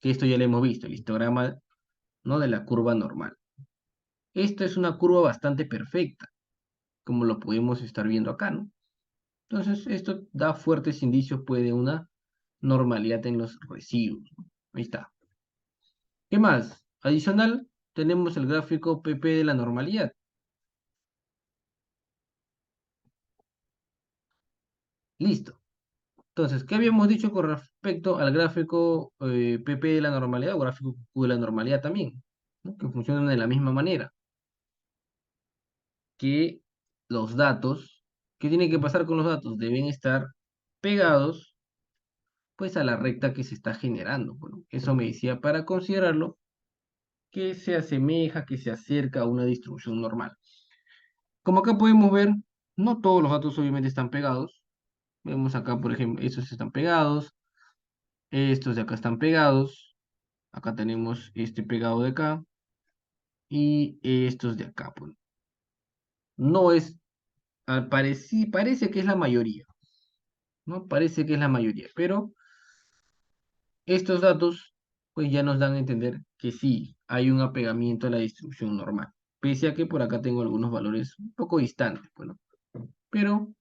que esto ya lo hemos visto, el histograma, ¿no?, de la curva normal. Esta es una curva bastante perfecta, como lo podemos estar viendo acá, ¿no? Entonces, esto da fuertes indicios, pues, de una normalidad en los residuos, ¿no? Ahí está. ¿Qué más? Adicional, tenemos el gráfico PP de la normalidad. Listo. Entonces, ¿qué habíamos dicho con respecto al gráfico PP de la normalidad o gráfico Q de la normalidad también? ¿No? Que funcionan de la misma manera. Que los datos, ¿qué tiene que pasar con los datos? Deben estar pegados, pues, a la recta que se está generando. Bueno, eso me decía para considerarlo que se asemeja, que se acerca a una distribución normal. Como acá podemos ver, no todos los datos obviamente están pegados. Vemos acá, por ejemplo, estos están pegados, estos de acá están pegados, acá tenemos este pegado de acá, y estos de acá, pues. No es, parece que es la mayoría, ¿no? Parece que es la mayoría, pero estos datos, pues, ya nos dan a entender que sí, hay un apegamiento a la distribución normal, pese a que por acá tengo algunos valores un poco distantes, bueno, pero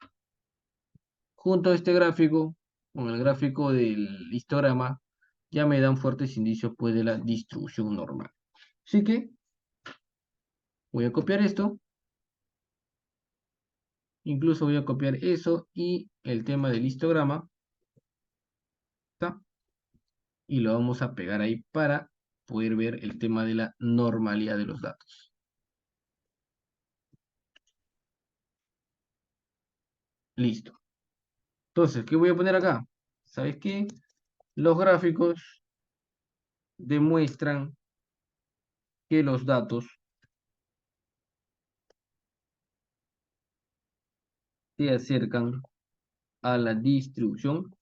junto a este gráfico, con el gráfico del histograma, ya me dan fuertes indicios, pues, de la distribución normal. Así que voy a copiar esto, incluso voy a copiar eso y el tema del histograma, ¿está? Y lo vamos a pegar ahí para poder ver el tema de la normalidad de los datos. Listo. Entonces, ¿qué voy a poner acá? ¿Sabes qué? Los gráficos demuestran que los datos se acercan a la distribución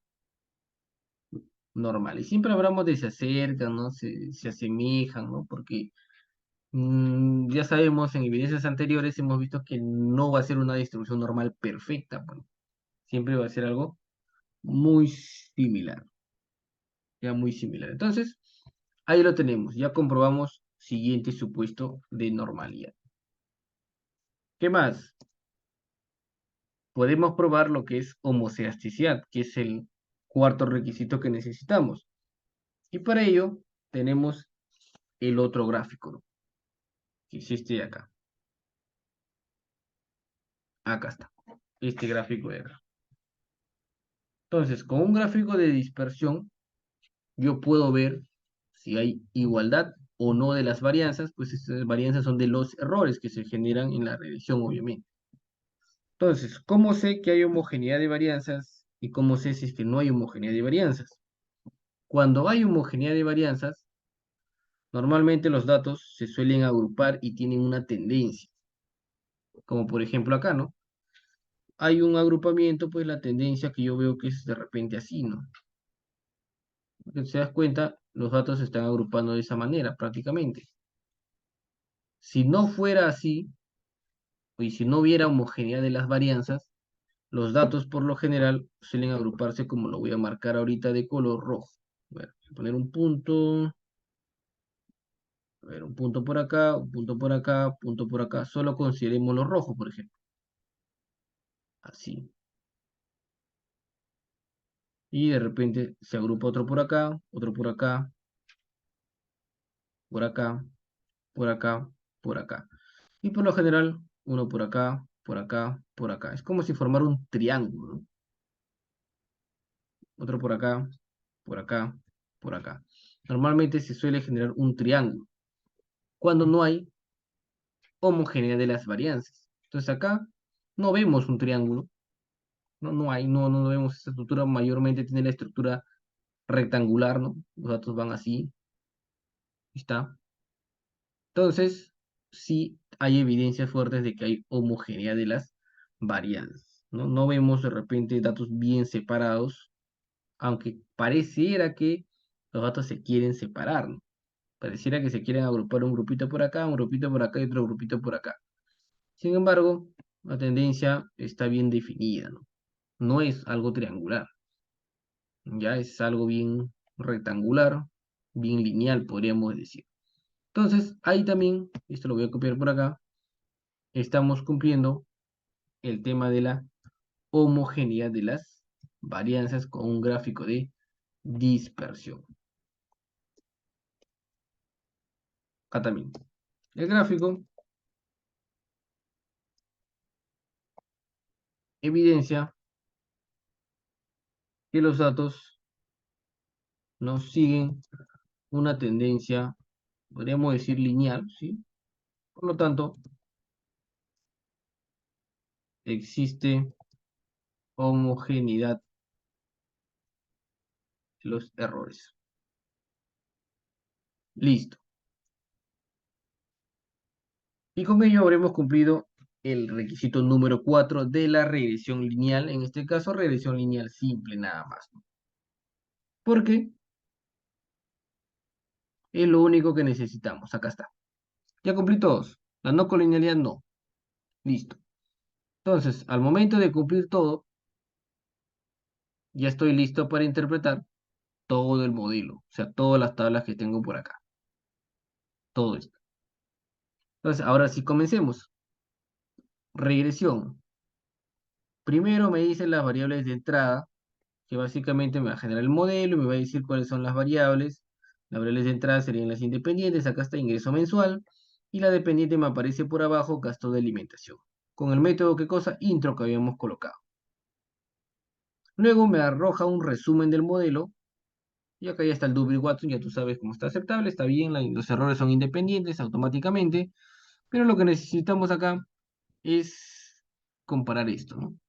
normal. Y siempre hablamos de se acercan, ¿no? Se asemejan, ¿no? Porque ya sabemos, en evidencias anteriores hemos visto que no va a ser una distribución normal perfecta, bueno, siempre va a ser algo muy similar, ya muy similar. Entonces, ahí lo tenemos, ya comprobamos siguiente supuesto de normalidad. ¿Qué más? Podemos probar lo que es homoceasticidad, que es el cuarto requisito que necesitamos. Y para ello tenemos el otro gráfico, ¿no? Que es este de acá. Acá está, este gráfico de acá. Entonces, con un gráfico de dispersión, yo puedo ver si hay igualdad o no de las varianzas, pues estas varianzas son de los errores que se generan en la regresión, obviamente. Entonces, ¿cómo sé que hay homogeneidad de varianzas y cómo sé si es que no hay homogeneidad de varianzas? Cuando hay homogeneidad de varianzas, normalmente los datos se suelen agrupar y tienen una tendencia, como por ejemplo acá, ¿no? Hay un agrupamiento, pues la tendencia que yo veo que es de repente así, ¿no? Porque si te das cuenta, los datos se están agrupando de esa manera prácticamente. Si no fuera así, y si no hubiera homogeneidad de las varianzas, los datos por lo general suelen agruparse como lo voy a marcar ahorita de color rojo. Bueno, voy a poner un punto, a ver, un punto por acá, un punto por acá, punto por acá. Solo consideremos los rojos, por ejemplo. Así. Y de repente se agrupa otro por acá, otro por acá, por acá, por acá, por acá. Y por lo general, uno por acá, por acá, por acá. Es como si formara un triángulo, ¿no? Otro por acá, por acá, por acá. Normalmente se suele generar un triángulo cuando no hay homogeneidad de las varianzas. Entonces acá no vemos un triángulo, no vemos esta estructura, mayormente tiene la estructura rectangular, ¿no? Los datos van así, está. Entonces, sí hay evidencias fuertes de que hay homogeneidad de las varianzas, ¿no? No vemos de repente datos bien separados, aunque pareciera que los datos se quieren separar, ¿no? Pareciera que se quieren agrupar un grupito por acá, un grupito por acá y otro grupito por acá. Sin embargo, la tendencia está bien definida, ¿no? No es algo triangular, ya es algo bien rectangular, bien lineal, podríamos decir. Entonces, ahí también, esto lo voy a copiar por acá, estamos cumpliendo el tema de la homogeneidad de las varianzas con un gráfico de dispersión. Acá también. El gráfico evidencia que los datos no siguen una tendencia, podríamos decir lineal, ¿sí? Por lo tanto, existe homogeneidad de los errores. Listo. Y con ello habremos cumplido el requisito número 4 de la regresión lineal, en este caso regresión lineal simple nada más, ¿no? Porque es lo único que necesitamos. Acá está. Ya cumplí todos. La no colinealidad no. Listo. Entonces, al momento de cumplir todo, ya estoy listo para interpretar todo el modelo. O sea, todas las tablas que tengo por acá. Todo esto. Entonces, ahora sí comencemos. Regresión. Primero me dicen las variables de entrada, que básicamente me va a generar el modelo y me va a decir cuáles son las variables. Las variables de entrada serían las independientes. Acá está ingreso mensual. Y la dependiente me aparece por abajo, gasto de alimentación. Con el método, ¿qué cosa? Intro que habíamos colocado. Luego me arroja un resumen del modelo Y acá ya está el Dewey Watson, ya tú sabes cómo está aceptable, está bien, los errores son independientes automáticamente, pero lo que necesitamos acá es comparar esto, ¿no?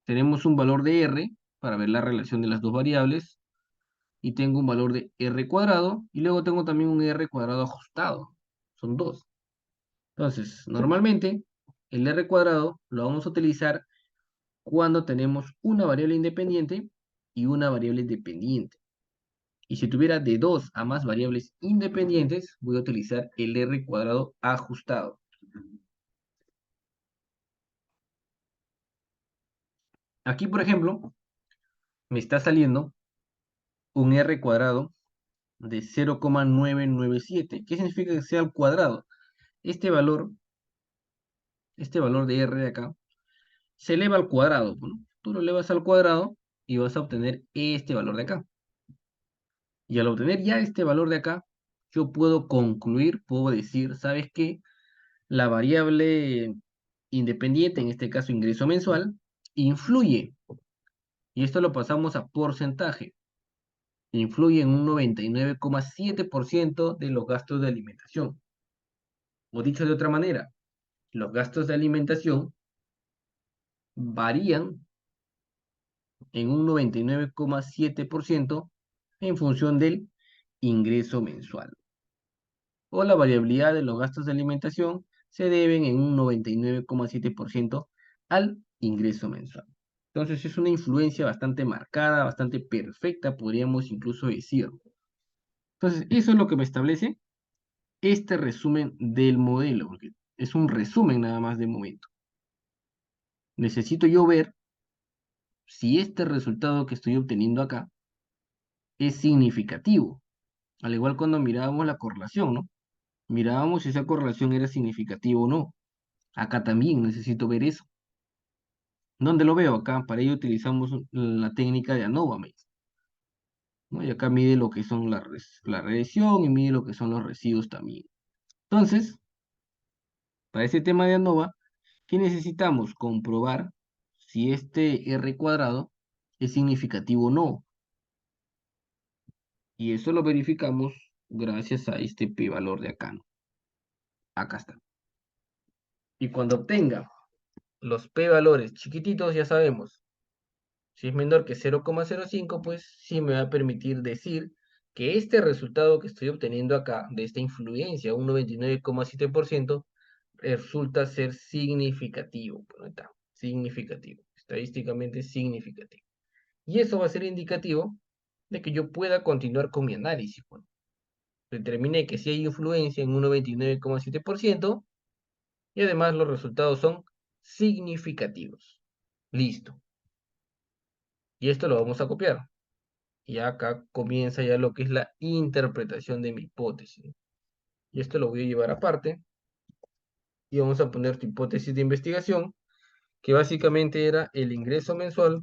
Tenemos un valor de R para ver la relación de las dos variables, y tengo un valor de R cuadrado, y luego tengo también un R cuadrado ajustado. Son dos. Entonces, normalmente, el R cuadrado lo vamos a utilizar cuando tenemos una variable independiente y una variable dependiente. Y si tuviera de dos a más variables independientes, voy a utilizar el R cuadrado ajustado. Aquí, por ejemplo, me está saliendo un R cuadrado de 0,997. ¿Qué significa que sea al cuadrado? Este valor, este valor de R de acá, se eleva al cuadrado, ¿no? Tú lo elevas al cuadrado y vas a obtener este valor de acá. Y al obtener ya este valor de acá, yo puedo concluir, puedo decir, ¿sabes qué? La variable independiente, en este caso ingreso mensual, influye, y esto lo pasamos a porcentaje, influye en un 99,7% de los gastos de alimentación. O dicho de otra manera, los gastos de alimentación varían en un 99,7% en función del ingreso mensual. O la variabilidad de los gastos de alimentación se deben en un 99,7% al ingreso mensual. Entonces es una influencia bastante marcada, bastante perfecta, podríamos incluso decir. Entonces eso es lo que me establece este resumen del modelo, porque es un resumen nada más de momento. Necesito yo ver si este resultado que estoy obteniendo acá es significativo. Al igual cuando mirábamos la correlación, ¿no? Mirábamos si esa correlación era significativa o no. Acá también necesito ver eso. ¿Dónde lo veo? Acá, para ello utilizamos la técnica de ANOVA, ¿no? Y acá mide lo que son la regresión y mide lo que son los residuos también. Entonces, para ese tema de ANOVA, ¿qué necesitamos? Comprobar si este R cuadrado es significativo o no. Y eso lo verificamos gracias a este p-valor de acá, ¿no? Acá está. Y cuando obtenga los p-valores chiquititos, ya sabemos, si es menor que 0,05, pues sí me va a permitir decir que este resultado que estoy obteniendo acá, de esta influencia, un 99,7%, resulta ser significativo. Bueno, está, significativo, estadísticamente significativo. Y eso va a ser indicativo de que yo pueda continuar con mi análisis. Bueno, determiné que sí hay influencia en un 99,7% y además los resultados son significativos. Listo. Y esto lo vamos a copiar. Y acá comienza ya lo que es la interpretación de mi hipótesis. Y esto lo voy a llevar aparte. Y vamos a poner tu hipótesis de investigación, que básicamente era el ingreso mensual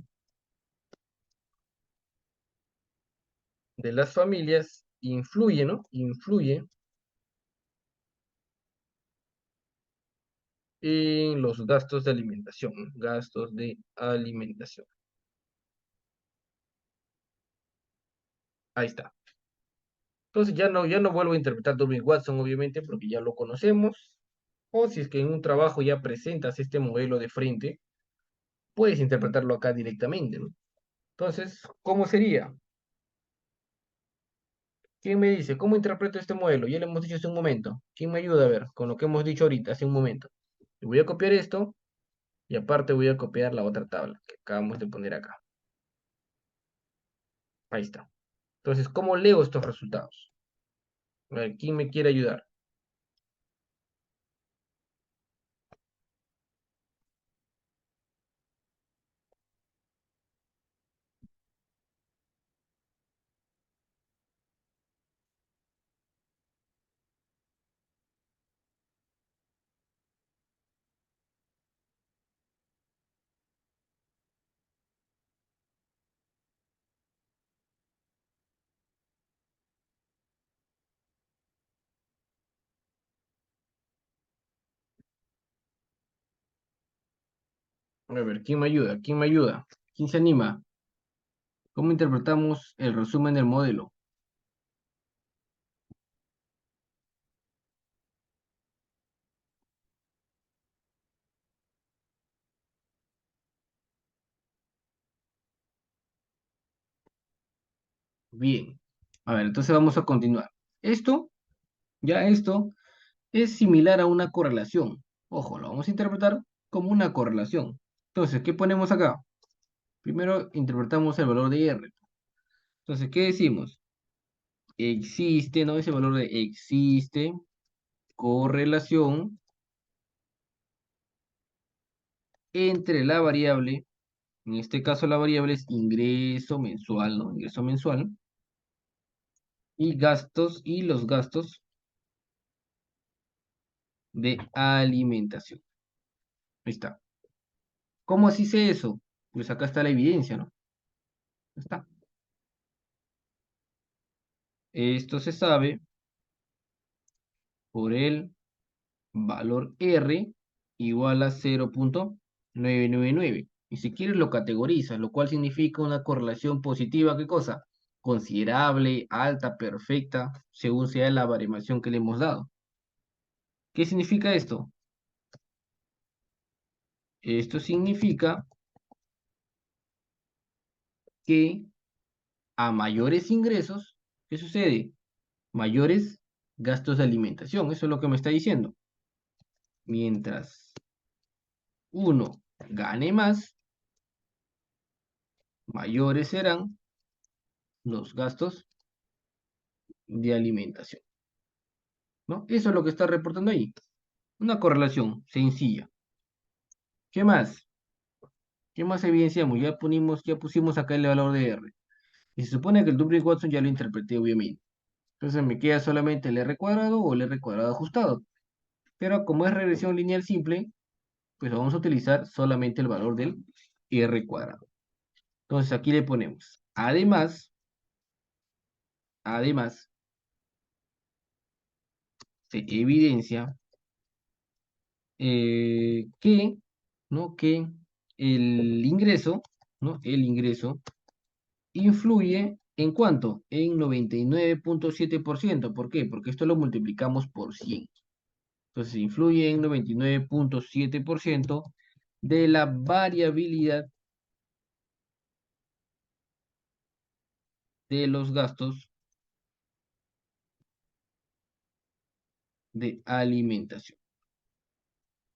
de las familias influye, ¿no? Influye en los gastos de alimentación. Gastos de alimentación. Ahí está. Entonces ya no vuelvo a interpretar Darwin Watson, obviamente, porque ya lo conocemos. O si es que en un trabajo ya presentas este modelo de frente, puedes interpretarlo acá directamente, ¿no? Entonces, ¿cómo sería? ¿Quién me dice cómo interpreto este modelo? Ya lo hemos dicho hace un momento. ¿Quién me ayuda a ver con lo que hemos dicho ahorita, hace un momento? Y voy a copiar esto y aparte voy a copiar la otra tabla que acabamos de poner acá. Ahí está. Entonces, ¿cómo leo estos resultados? A ver, ¿quién me quiere ayudar? A ver, ¿quién me ayuda? ¿Quién me ayuda? ¿Quién se anima? ¿Cómo interpretamos el resumen del modelo? Bien. A ver, entonces vamos a continuar. Esto es similar a una correlación. Ojo, lo vamos a interpretar como una correlación. Entonces, ¿qué ponemos acá? Primero interpretamos el valor de R. Entonces, ¿qué decimos? Existe, ¿no? Ese valor de existe correlación entre la variable, en este caso la variable es ingreso mensual, ¿no? Ingreso mensual, y gastos, y los gastos de alimentación. Ahí está. ¿Cómo así sé eso? Pues acá está la evidencia, ¿no? Ahí está. Esto se sabe por el valor R igual a 0,999. Y si quieres lo categorizas, lo cual significa una correlación positiva, ¿qué cosa? Considerable, alta, perfecta, según sea la baremación que le hemos dado. ¿Qué significa esto? Esto significa que a mayores ingresos, ¿qué sucede? Mayores gastos de alimentación. Eso es lo que me está diciendo. Mientras uno gane más, mayores serán los gastos de alimentación, ¿no? Eso es lo que está reportando ahí. Una correlación sencilla. ¿Qué más? ¿Qué más evidenciamos? Ya pusimos acá el valor de R. Y se supone que el Dupree Watson ya lo interpreté, obviamente. Entonces me queda solamente el R cuadrado o el R cuadrado ajustado. Pero como es regresión lineal simple, pues vamos a utilizar solamente el valor del R cuadrado. Entonces aquí le ponemos. Además, se evidencia ¿no? Que el ingreso, ¿no? El ingreso influye ¿en cuánto? En 99,7%. ¿Por qué? Porque esto lo multiplicamos por 100. Entonces influye en 99,7% de la variabilidad de los gastos de alimentación.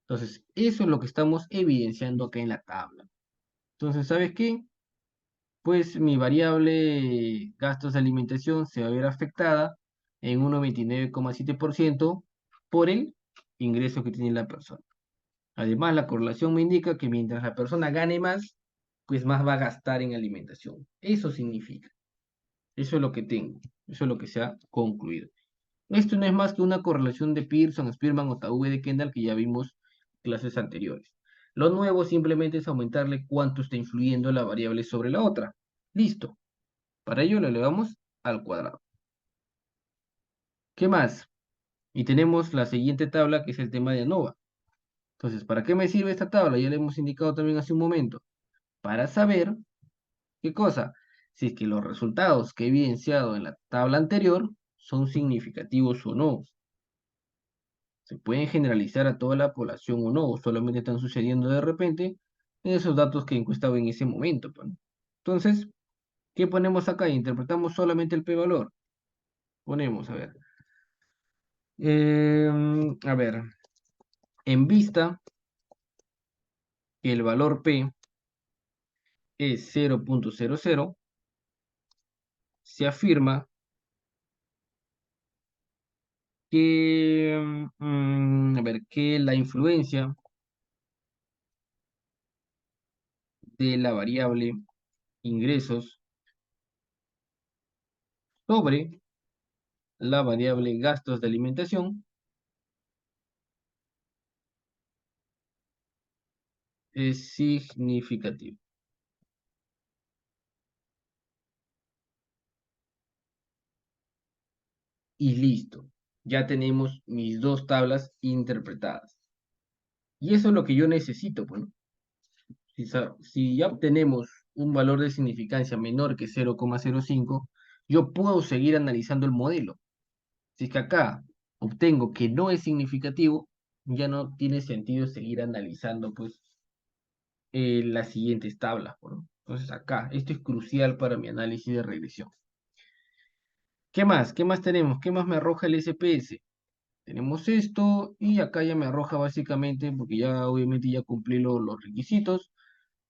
Entonces, eso es lo que estamos evidenciando acá en la tabla. Entonces, ¿sabes qué? Pues mi variable gastos de alimentación se va a ver afectada en un 99,7% por el ingreso que tiene la persona. Además, la correlación me indica que mientras la persona gane más, pues más va a gastar en alimentación. Eso significa. Eso es lo que tengo. Eso es lo que se ha concluido. Esto no es más que una correlación de Pearson, Spearman o Taube de Kendall que ya vimos en clases anteriores. Lo nuevo simplemente es aumentarle cuánto está influyendo la variable sobre la otra. Listo. Para ello lo elevamos al cuadrado. ¿Qué más? Y tenemos la siguiente tabla que es el tema de ANOVA. Entonces, ¿para qué me sirve esta tabla? Ya le hemos indicado también hace un momento. Para saber, ¿qué cosa? Si es que los resultados que he evidenciado en la tabla anterior son significativos o no. Se pueden generalizar a toda la población o no, o solamente están sucediendo de repente en esos datos que he encuestado en ese momento, pues, ¿no? Entonces, ¿qué ponemos acá? Interpretamos solamente el p-valor. Ponemos, a ver, en vista que el valor P es 0,00, se afirma que, que la influencia de la variable ingresos sobre la variable gastos de alimentación es significativa. Y listo. Ya tenemos mis dos tablas interpretadas. Y eso es lo que yo necesito, pues, ¿no? Si ya obtenemos un valor de significancia menor que 0,05, yo puedo seguir analizando el modelo. Si es que acá obtengo que no es significativo, ya no tiene sentido seguir analizando pues las siguientes tablas, ¿no? Entonces acá, esto es crucial para mi análisis de regresión. ¿Qué más? ¿Qué más tenemos? ¿Qué más me arroja el SPS? Tenemos esto y acá ya me arroja básicamente, porque ya obviamente ya cumplí los requisitos.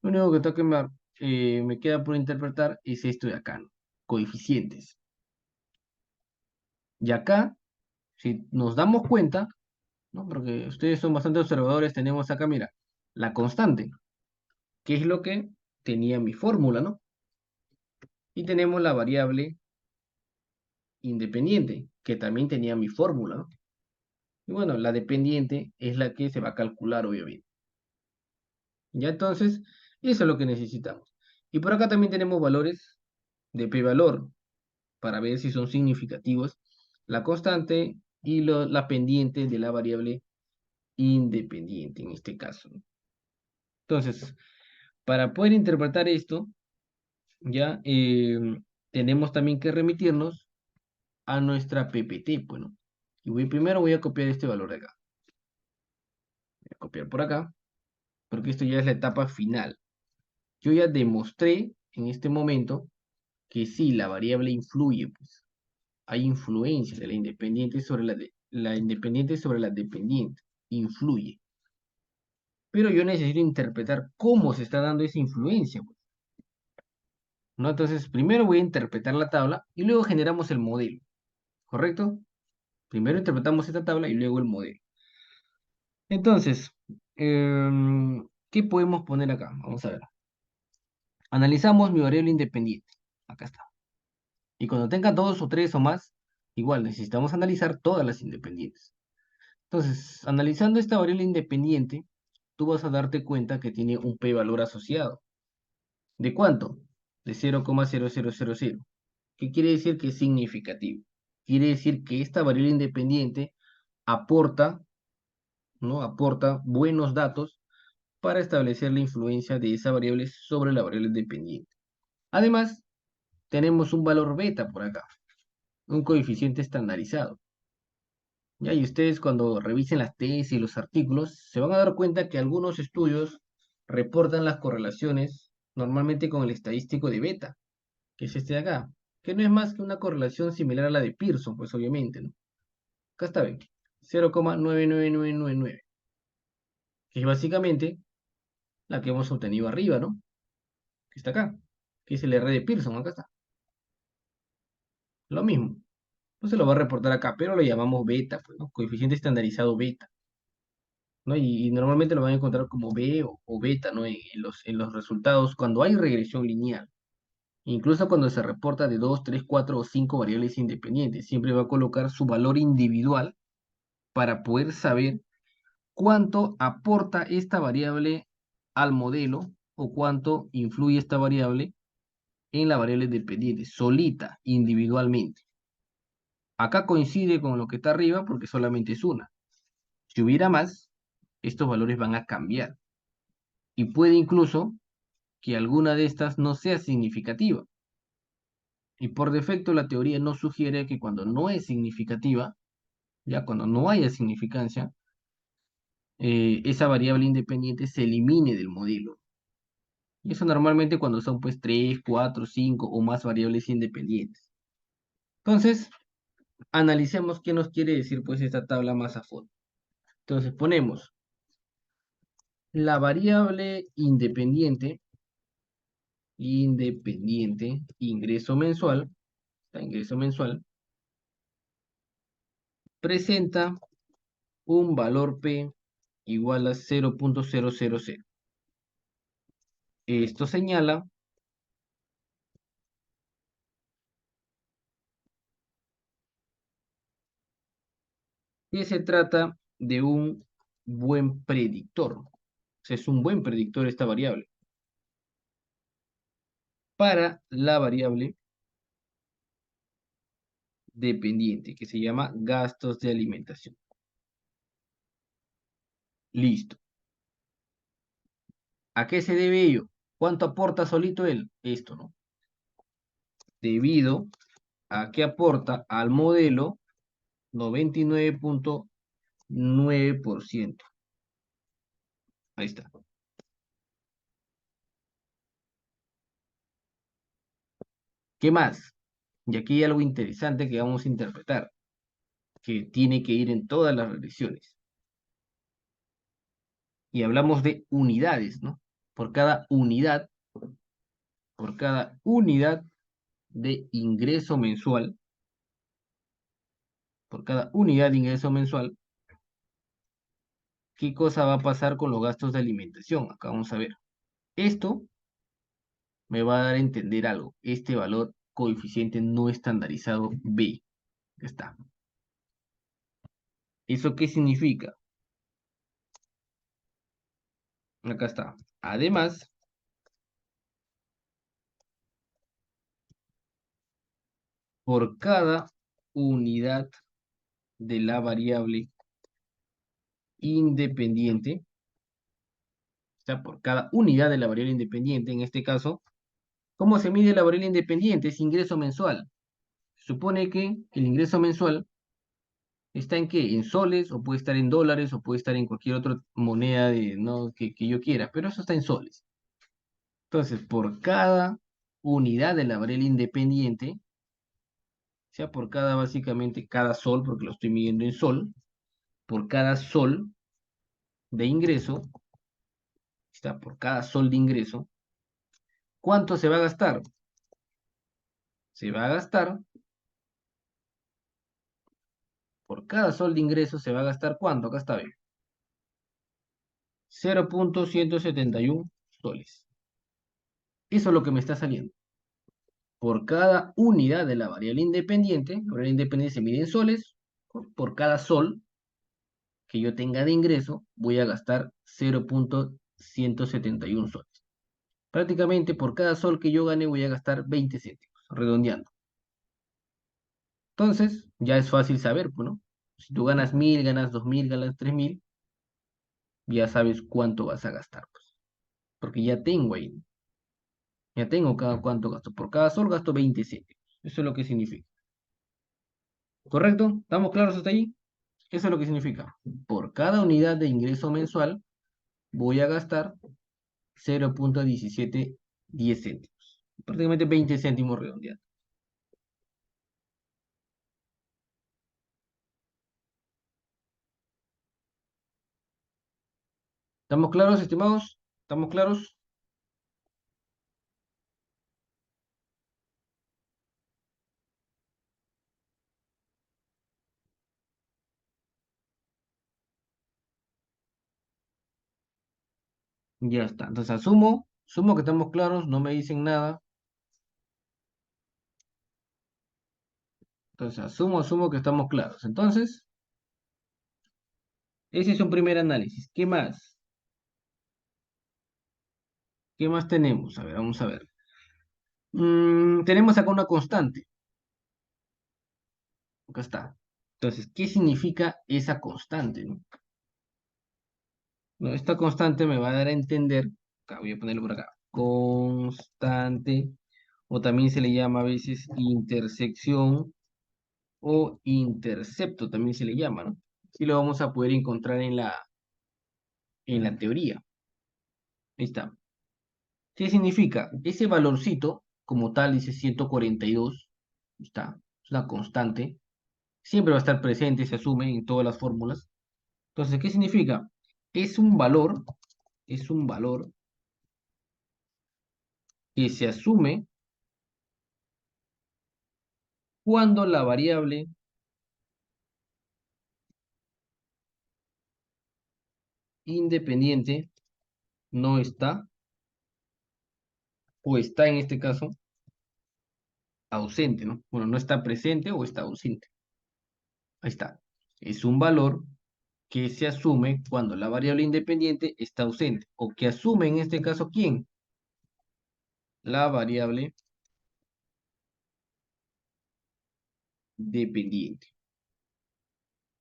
Lo único que tengo que me queda por interpretar es esto de acá, ¿no? Coeficientes. Y acá, si nos damos cuenta, ¿no? Porque ustedes son bastante observadores, tenemos acá, mira, la constante, que es lo que tenía mi fórmula, ¿no? Y tenemos la variable independiente, que también tenía mi fórmula, ¿no? Y bueno, la dependiente es la que se va a calcular, obviamente. Ya entonces, eso es lo que necesitamos. Y por acá también tenemos valores de p-valor, para ver si son significativos, la constante y la pendiente de la variable independiente en este caso, ¿no? Entonces, para poder interpretar esto, ya tenemos también que remitirnos a nuestra PPT, bueno. Y primero voy a copiar este valor de acá. Voy a copiar por acá, porque esto ya es la etapa final. Yo ya demostré en este momento que sí, la variable influye, pues. Hay influencia de la independiente sobre la independiente sobre la dependiente. Influye. Pero yo necesito interpretar cómo se está dando esa influencia, pues, ¿no? Entonces, primero voy a interpretar la tabla y luego generamos el modelo, ¿correcto? Primero interpretamos esta tabla y luego el modelo. Entonces, ¿qué podemos poner acá? Vamos a ver. Analizamos mi variable independiente. Acá está. Y cuando tenga dos o tres o más, igual necesitamos analizar todas las independientes. Entonces, analizando esta variable independiente, tú vas a darte cuenta que tiene un p-valor asociado. ¿De cuánto? De 0,0000. ¿Qué quiere decir que es significativo? Quiere decir que esta variable independiente aporta, ¿no? Aporta buenos datos para establecer la influencia de esa variable sobre la variable dependiente. Además, tenemos un valor beta por acá, un coeficiente estandarizado. ¿Ya? Y ustedes cuando revisen las tesis y los artículos, se van a dar cuenta que algunos estudios reportan las correlaciones normalmente con el estadístico de beta, que es este de acá, que no es más que una correlación similar a la de Pearson, pues obviamente, ¿no? Acá está, ven, 0,99999, que es básicamente la que hemos obtenido arriba, ¿no? Que está acá, que es el R de Pearson, acá está. Lo mismo. No se lo va a reportar acá, pero lo llamamos beta, pues, ¿no? Coeficiente estandarizado beta, ¿no? Y normalmente lo van a encontrar como B o beta, ¿no? En los resultados cuando hay regresión lineal. Incluso cuando se reporta de 2, 3, 4 o 5 variables independientes, siempre va a colocar su valor individual para poder saber cuánto aporta esta variable al modelo o cuánto influye esta variable en la variable dependiente, solita, individualmente. Acá coincide con lo que está arriba porque solamente es una. Si hubiera más, estos valores van a cambiar. Y puede incluso que alguna de estas no sea significativa. Y por defecto la teoría nos sugiere que cuando no es significativa, ya cuando no haya significancia, esa variable independiente se elimine del modelo. Y eso normalmente cuando son pues 3, 4, 5 o más variables independientes. Entonces, analicemos qué nos quiere decir pues esta tabla más a fondo. Entonces ponemos la variable independiente, ingreso mensual, presenta un valor P igual a 0,000. Esto señala que se trata de un buen predictor. O sea, es un buen predictor esta variable para la variable dependiente, que se llama gastos de alimentación. Listo. ¿A qué se debe ello? ¿Cuánto aporta solito él? Esto, ¿no? Debido a que aporta al modelo 99.9%. Ahí está. ¿Qué más? Y aquí hay algo interesante que vamos a interpretar, que tiene que ir en todas las regresiones. Y hablamos de unidades, ¿no? Por cada unidad de ingreso mensual, por cada unidad de ingreso mensual, ¿qué cosa va a pasar con los gastos de alimentación? Acá vamos a ver. Esto me va a dar a entender algo. Este valor coeficiente no estandarizado B. Ya está. ¿Eso qué significa? Acá está. Además, por cada unidad de la variable independiente, o sea, por cada unidad de la variable independiente, en este caso, ¿cómo se mide la variable independiente? Es ingreso mensual. Se supone que el ingreso mensual está en qué, en soles, o puede estar en dólares, o puede estar en cualquier otra moneda de, ¿no? que yo quiera, pero eso está en soles. Entonces, por cada unidad de la variable independiente, o sea, por cada, básicamente, cada sol, porque lo estoy midiendo en sol, por cada sol de ingreso, está por cada sol de ingreso, ¿cuánto se va a gastar? Se va a gastar, por cada sol de ingreso se va a gastar ¿cuánto? Acá está bien. 0.171 soles. Eso es lo que me está saliendo. Por cada unidad de la variable independiente se mide en soles, por cada sol que yo tenga de ingreso, voy a gastar 0.171 soles. Prácticamente por cada sol que yo gane voy a gastar 20 céntimos, redondeando. Entonces, ya es fácil saber, pues, ¿no? Si tú ganas 1000, ganas 2000, ganas 3000, ya sabes cuánto vas a gastar, pues. Porque ya tengo ahí, ya tengo cada cuánto gasto. Por cada sol gasto 20 céntimos. Eso es lo que significa. ¿Correcto? ¿Estamos claros hasta ahí? Eso es lo que significa. Por cada unidad de ingreso mensual voy a gastar 0.1710 céntimos. Prácticamente 20 céntimos redondeados. ¿Estamos claros, estimados? ¿Estamos claros? Ya está. Entonces asumo que estamos claros, no me dicen nada. Entonces asumo que estamos claros. Entonces, ese es un primer análisis. ¿Qué más? ¿Qué más tenemos? A ver, vamos a ver. Tenemos acá una constante. Acá está. Entonces, ¿qué significa esa constante, no? No, esta constante me va a dar a entender, acá voy a ponerlo por acá, constante, o también se le llama a veces intersección o intercepto, también se le llama, ¿no? Y lo vamos a poder encontrar en la teoría. Ahí está. ¿Qué significa? Ese valorcito, como tal, dice 142, está, es una constante, siempre va a estar presente, se asume en todas las fórmulas. Entonces, ¿qué significa? Es un valor, es un valor que se asume cuando la variable independiente no está, o está en este caso, ausente, ¿no? Bueno, no está presente o está ausente. Ahí está. Es un valor que se asume cuando la variable independiente está ausente, o que asume en este caso ¿quién? La variable dependiente.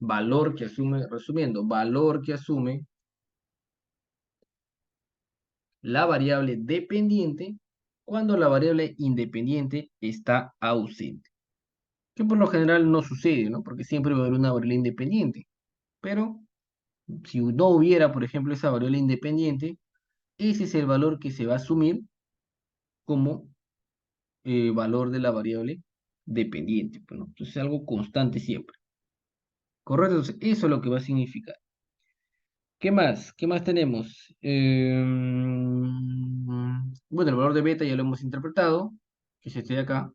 Valor que asume, resumiendo, valor que asume la variable dependiente cuando la variable independiente está ausente. Que por lo general no sucede, ¿no? Porque siempre va a haber una variable independiente. Pero si no hubiera, por ejemplo, esa variable independiente, ese es el valor que se va a asumir como valor de la variable dependiente, pues, ¿no? Entonces es algo constante siempre. ¿Correcto? Entonces, eso es lo que va a significar. ¿Qué más? ¿Qué más tenemos? Bueno, el valor de beta ya lo hemos interpretado, que es este de acá,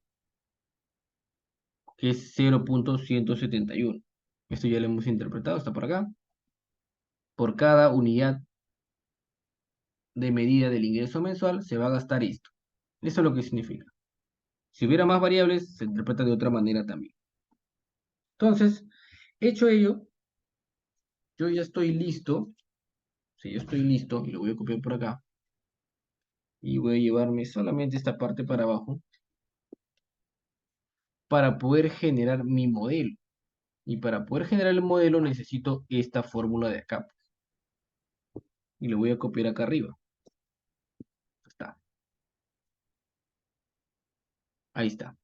que es 0.171. Esto ya lo hemos interpretado, está por acá. Por cada unidad de medida del ingreso mensual se va a gastar esto. Eso es lo que significa. Si hubiera más variables, se interpreta de otra manera también. Entonces, hecho ello, yo ya estoy listo. Si yo estoy listo, y lo voy a copiar por acá, y voy a llevarme solamente esta parte para abajo, para poder generar mi modelo. Y para poder generar el modelo necesito esta fórmula de acá. Y lo voy a copiar acá arriba. Está. Ahí está.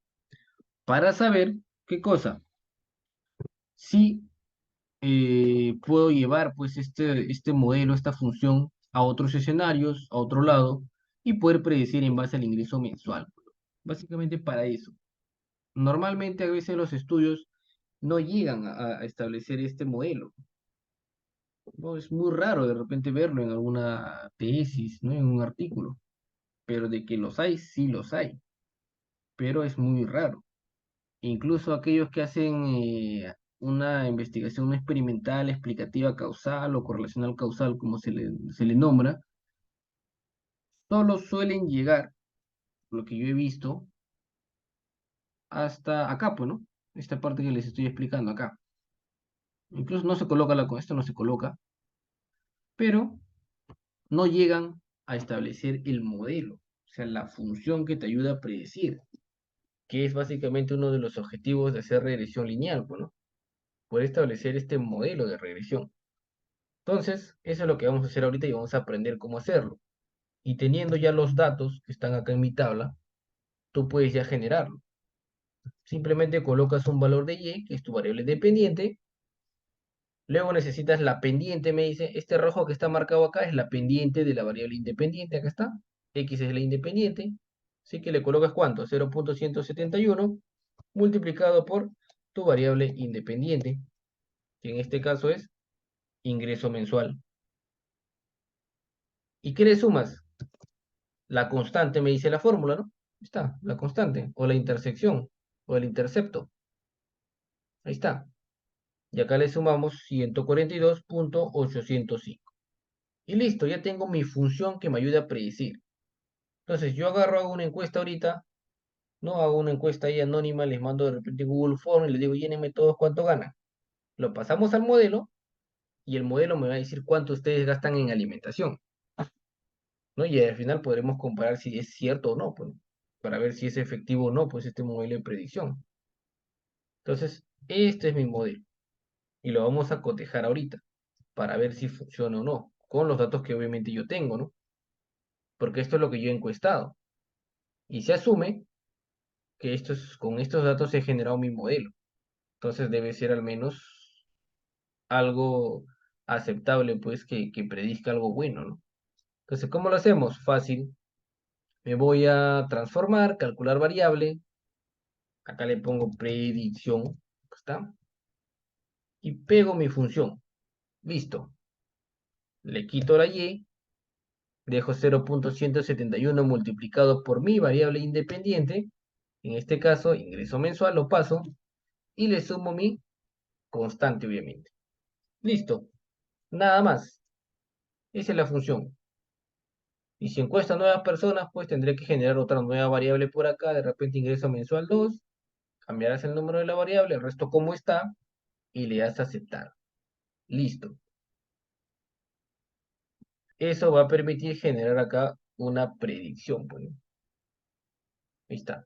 Para saber qué cosa. Si puedo llevar pues este modelo, esta función a otros escenarios, a otro lado, y poder predecir en base al ingreso mensual. Básicamente para eso. Normalmente a veces los estudios no llegan a establecer este modelo. ¿No? Es muy raro de repente verlo en alguna tesis, ¿no? En un artículo. Pero de que los hay, sí los hay. Pero es muy raro. Incluso aquellos que hacen una investigación experimental, explicativa causal o correlacional causal, como se le nombra, solo suelen llegar, lo que yo he visto, hasta acá, pues, ¿no? Esta parte que les estoy explicando acá. Incluso no se coloca con esto, no se coloca, pero no llegan a establecer el modelo, o sea, la función que te ayuda a predecir, que es básicamente uno de los objetivos de hacer regresión lineal, pues, ¿no? Poder establecer este modelo de regresión. Entonces, eso es lo que vamos a hacer ahorita y vamos a aprender cómo hacerlo. Y teniendo ya los datos que están acá en mi tabla, tú puedes ya generarlo. Simplemente colocas un valor de y, que es tu variable dependiente. Luego necesitas la pendiente, me dice, este rojo que está marcado acá es la pendiente de la variable independiente, acá está. X es la independiente. Así que le colocas ¿cuánto? 0.171 multiplicado por tu variable independiente, que en este caso es ingreso mensual. ¿Y qué le sumas? La constante, me dice la fórmula, ¿no? Ahí está, la constante, o la intersección, o el intercepto. Ahí está. Y acá le sumamos 142.805. Y listo, ya tengo mi función que me ayuda a predecir. Entonces, yo hago una encuesta ahorita, no hago una encuesta ahí anónima, les mando de repente Google Form y les digo, llénenme todos cuánto ganan. Lo pasamos al modelo y el modelo me va a decir cuánto ustedes gastan en alimentación, ¿no? Y al final podremos comparar si es cierto o no, pues, para ver si es efectivo o no, pues este modelo de predicción. Entonces, este es mi modelo y lo vamos a cotejar ahorita para ver si funciona o no, con los datos que obviamente yo tengo, ¿no? Porque esto es lo que yo he encuestado. Y se asume que con estos datos he generado mi modelo. Entonces debe ser al menos algo aceptable, pues, que predizca algo bueno, ¿no? Entonces, ¿cómo lo hacemos? Fácil. Me voy a transformar, calcular variable. Acá le pongo predicción. ¿Está? Y pego mi función. Listo. Le quito la y. Dejo 0.171 multiplicado por mi variable independiente. En este caso, ingreso mensual, lo paso. Y le sumo mi constante, obviamente. Listo. Nada más. Esa es la función. Y si encuesta a nuevas personas, pues tendré que generar otra nueva variable por acá. De repente ingreso mensual 2. Cambiarás el número de la variable, el resto como está. Y le das a aceptar. Listo. Eso va a permitir generar acá una predicción. Pues, ¿no? Ahí está.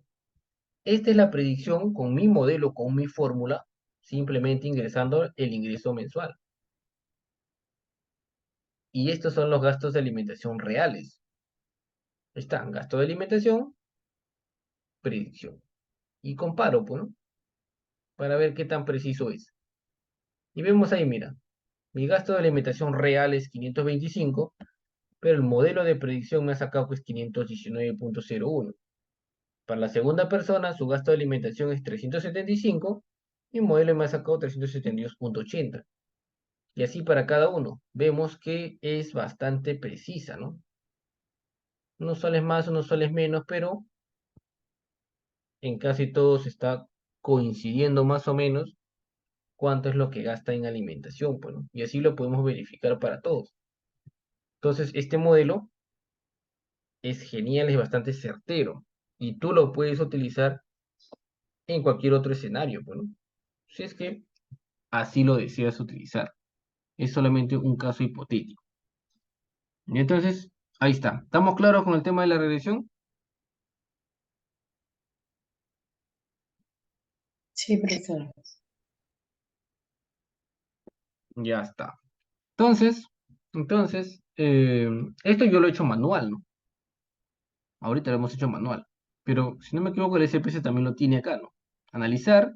Esta es la predicción con mi modelo, con mi fórmula. Simplemente ingresando el ingreso mensual. Y estos son los gastos de alimentación reales. Está gasto de alimentación, predicción. Y comparo, pues, ¿no? Para ver qué tan preciso es. Y vemos ahí, mira, mi gasto de alimentación real es 525, pero el modelo de predicción me ha sacado que es 519,01. Para la segunda persona, su gasto de alimentación es 375 y el modelo me ha sacado 372,80. Y así para cada uno. Vemos que es bastante precisa, ¿no? Unos soles más, unos soles menos, pero en casi todos está coincidiendo más o menos cuánto es lo que gasta en alimentación, pues, ¿no? Y así lo podemos verificar para todos. Entonces, este modelo es genial, es bastante certero y tú lo puedes utilizar en cualquier otro escenario, pues, ¿no? Si es que así lo deseas utilizar. Es solamente un caso hipotético. Y entonces, ahí está. ¿Estamos claros con el tema de la regresión? Sí, profesor. Ya está. Entonces, esto yo lo he hecho manual, ¿no? Ahorita lo hemos hecho manual. Pero si no me equivoco, el SPC también lo tiene acá, ¿no? Analizar,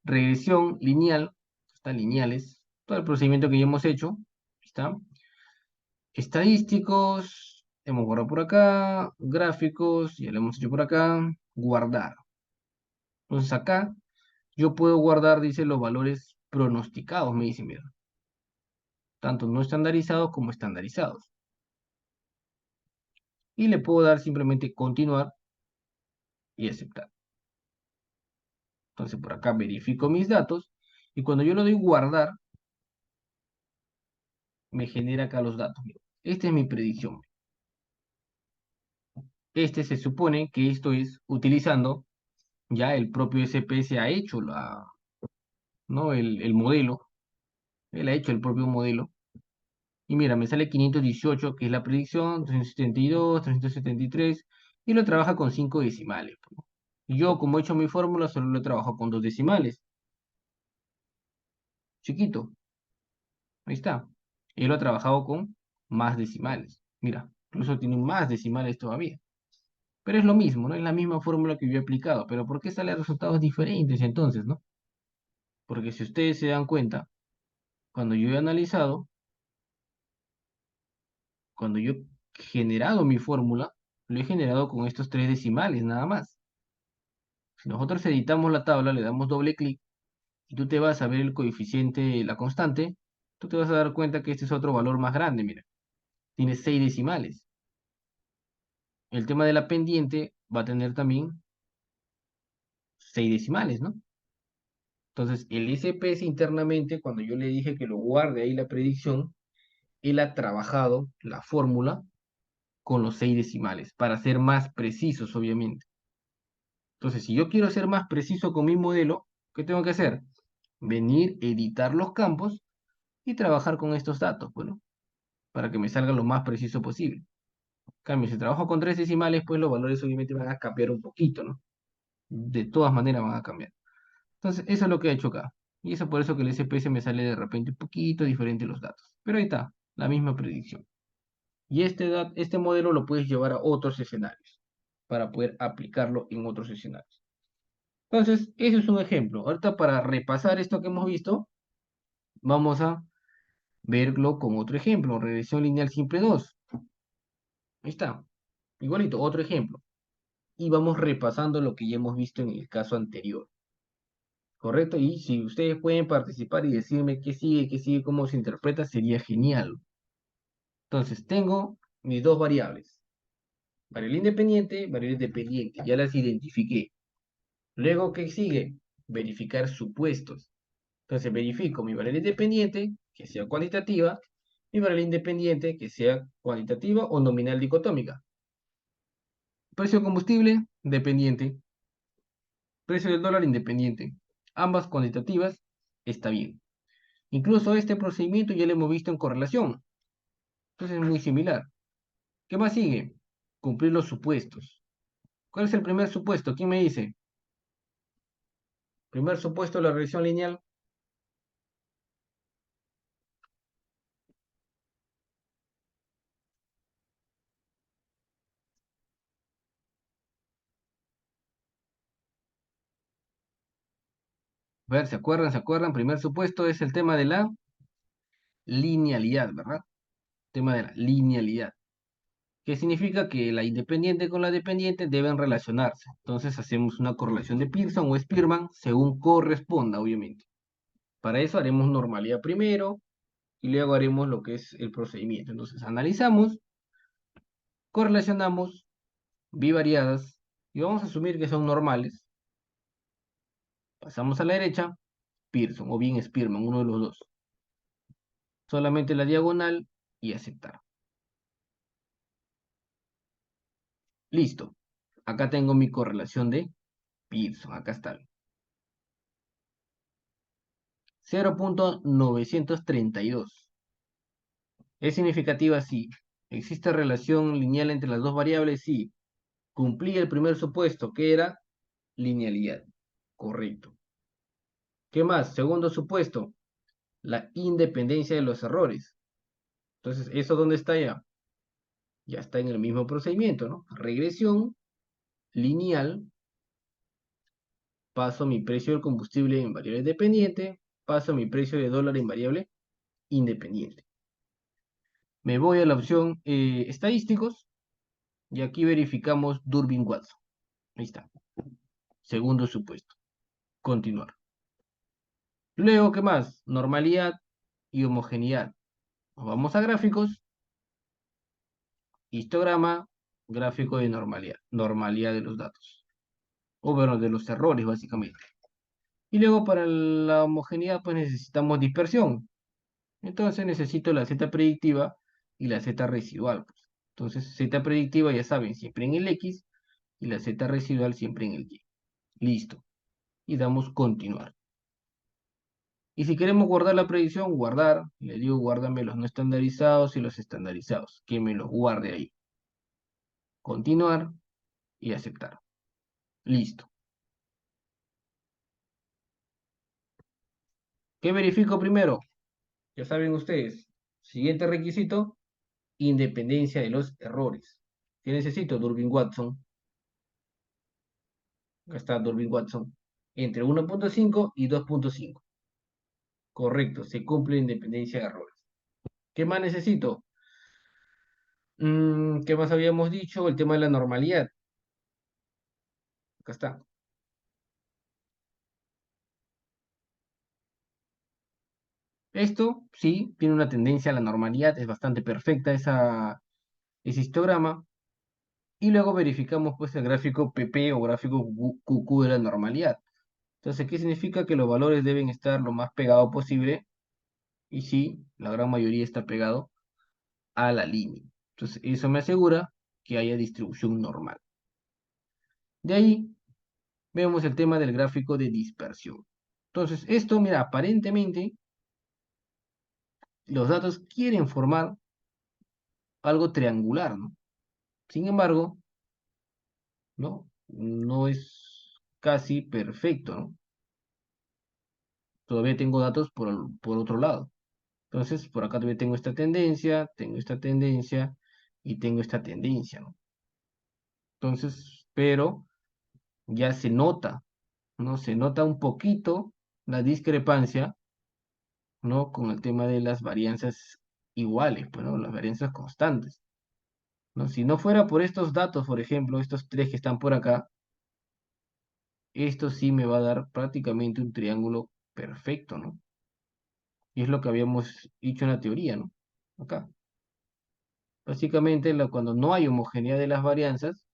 regresión lineal, están lineales, todo el procedimiento que ya hemos hecho, ¿está? Estadísticos, hemos guardado por acá, gráficos, ya lo hemos hecho por acá, guardar. Entonces acá yo puedo guardar, dice, los valores pronosticados, me dice, mira, tanto no estandarizados como estandarizados. Y le puedo dar simplemente continuar y aceptar. Entonces por acá verifico mis datos y cuando yo le doy guardar, me genera acá los datos. Mira, esta es mi predicción. Este se supone que esto es utilizando ya el propio SPS ha hecho ¿no? el modelo. Él ha hecho el propio modelo. Y mira, me sale 518, que es la predicción, 372, 373, y lo trabaja con 5 decimales, pues, ¿no? Y yo, como he hecho mi fórmula, solo lo trabajo con 2 decimales. Chiquito, ahí está. Él lo ha trabajado con más decimales. Mira, incluso tiene más decimales todavía. Pero es lo mismo, ¿no? Es la misma fórmula que yo he aplicado. Pero ¿por qué salen resultados diferentes entonces, no? Porque si ustedes se dan cuenta, cuando yo he analizado, cuando yo he generado mi fórmula, lo he generado con estos 3 decimales nada más. Si nosotros editamos la tabla, le damos doble clic y tú te vas a ver el coeficiente, la constante, tú te vas a dar cuenta que este es otro valor más grande, mira. Tiene 6 decimales. El tema de la pendiente va a tener también 6 decimales, ¿no? Entonces, el SPS internamente, cuando yo le dije que lo guarde ahí la predicción, él ha trabajado la fórmula con los 6 decimales, para ser más precisos, obviamente. Entonces, si yo quiero ser más preciso con mi modelo, ¿qué tengo que hacer? Venir, editar los campos y trabajar con estos datos, bueno, para que me salga lo más preciso posible. En cambio, si trabajo con 3 decimales, pues los valores obviamente van a cambiar un poquito, ¿no? De todas maneras van a cambiar. Entonces, eso es lo que he hecho acá. Y eso por eso que el SPS me sale de repente un poquito diferente los datos. Pero ahí está, la misma predicción. Y este modelo lo puedes llevar a otros escenarios para poder aplicarlo en otros escenarios. Entonces, ese es un ejemplo. Ahorita para repasar esto que hemos visto, vamos a verlo con otro ejemplo. Regresión lineal simple 2. Ahí está. Igualito, otro ejemplo. Y vamos repasando lo que ya hemos visto en el caso anterior. ¿Correcto? Y si ustedes pueden participar y decirme qué sigue, cómo se interpreta, sería genial. Entonces, tengo mis dos variables. Variable independiente, variable dependiente. Ya las identifiqué. Luego, ¿qué sigue? Verificar supuestos. Entonces, verifico mi variable independiente, que sea cuantitativa, mi variable independiente, que sea cuantitativa o nominal dicotómica. Precio de combustible, dependiente. Precio del dólar, independiente. Ambas cuantitativas, está bien. Incluso este procedimiento ya lo hemos visto en correlación. Entonces es muy similar. ¿Qué más sigue? Cumplir los supuestos. ¿Cuál es el primer supuesto? ¿Quién me dice? Primer supuesto de la regresión lineal. A ver, ¿se acuerdan? ¿Se acuerdan? Primer supuesto es el tema de la linealidad, ¿verdad? Tema de la linealidad. Que significa que la independiente con la dependiente deben relacionarse. Entonces hacemos una correlación de Pearson o Spearman según corresponda, obviamente. Para eso haremos normalidad primero y luego haremos lo que es el procedimiento. Entonces analizamos, correlacionamos bivariadas y vamos a asumir que son normales. Pasamos a la derecha, Pearson o bien Spearman, uno de los dos. Solamente la diagonal y aceptar. Listo. Acá tengo mi correlación de Pearson. Acá está. 0.932. ¿Es significativa? Sí. ¿Existe relación lineal entre las dos variables? Sí. Cumplí el primer supuesto, que era linealidad. Correcto. ¿Qué más? Segundo supuesto, la independencia de los errores. Entonces, ¿eso dónde está ya? Ya está en el mismo procedimiento, ¿no? Regresión lineal, paso mi precio del combustible en variable dependiente, paso mi precio de dólar en variable independiente. Me voy a la opción estadísticos y aquí verificamos Durbin-Watson. Ahí está. Segundo supuesto. Continuar. Luego, ¿qué más? Normalidad y homogeneidad. Nos vamos a gráficos. Histograma, gráfico de normalidad. Normalidad de los datos. O bueno, de los errores, básicamente. Y luego para la homogeneidad, pues necesitamos dispersión. Entonces necesito la Z predictiva y la Z residual, pues. Entonces, Z predictiva, ya saben, siempre en el X y la Z residual siempre en el Y. Listo. Y damos continuar. Y si queremos guardar la predicción, guardar. Le digo, guárdame los no estandarizados y los estandarizados. Que me los guarde ahí. Continuar y aceptar. Listo. ¿Qué verifico primero? Ya saben ustedes. Siguiente requisito, independencia de los errores. ¿Qué necesito? Durbin-Watson. Acá está Durbin-Watson. Entre 1.5 y 2.5. Correcto, se cumple independencia de errores. ¿Qué más necesito? ¿Qué más habíamos dicho? El tema de la normalidad. Acá está. Esto, sí, tiene una tendencia a la normalidad. Es bastante perfecta ese histograma. Y luego verificamos pues el gráfico PP o gráfico QQ de la normalidad. Entonces, ¿qué significa? Que los valores deben estar lo más pegado posible. Y sí, la gran mayoría está pegado a la línea. Entonces, eso me asegura que haya distribución normal. De ahí vemos el tema del gráfico de dispersión. Entonces, esto, mira, aparentemente los datos quieren formar algo triangular, ¿no? Sin embargo, ¿no? No es casi perfecto, ¿no? Todavía tengo datos por otro lado. Entonces, por acá todavía tengo esta tendencia y tengo esta tendencia, ¿no? Entonces, pero ya se nota, ¿no? Se nota un poquito la discrepancia, ¿no? Con el tema de las varianzas iguales, pues, ¿no? Las varianzas constantes, ¿no? Si no fuera por estos datos, por ejemplo, estos tres que están por acá, esto sí me va a dar prácticamente un triángulo perfecto, ¿no? Y es lo que habíamos dicho en la teoría, ¿no? Acá. Básicamente, cuando no hay homogeneidad de las varianzas,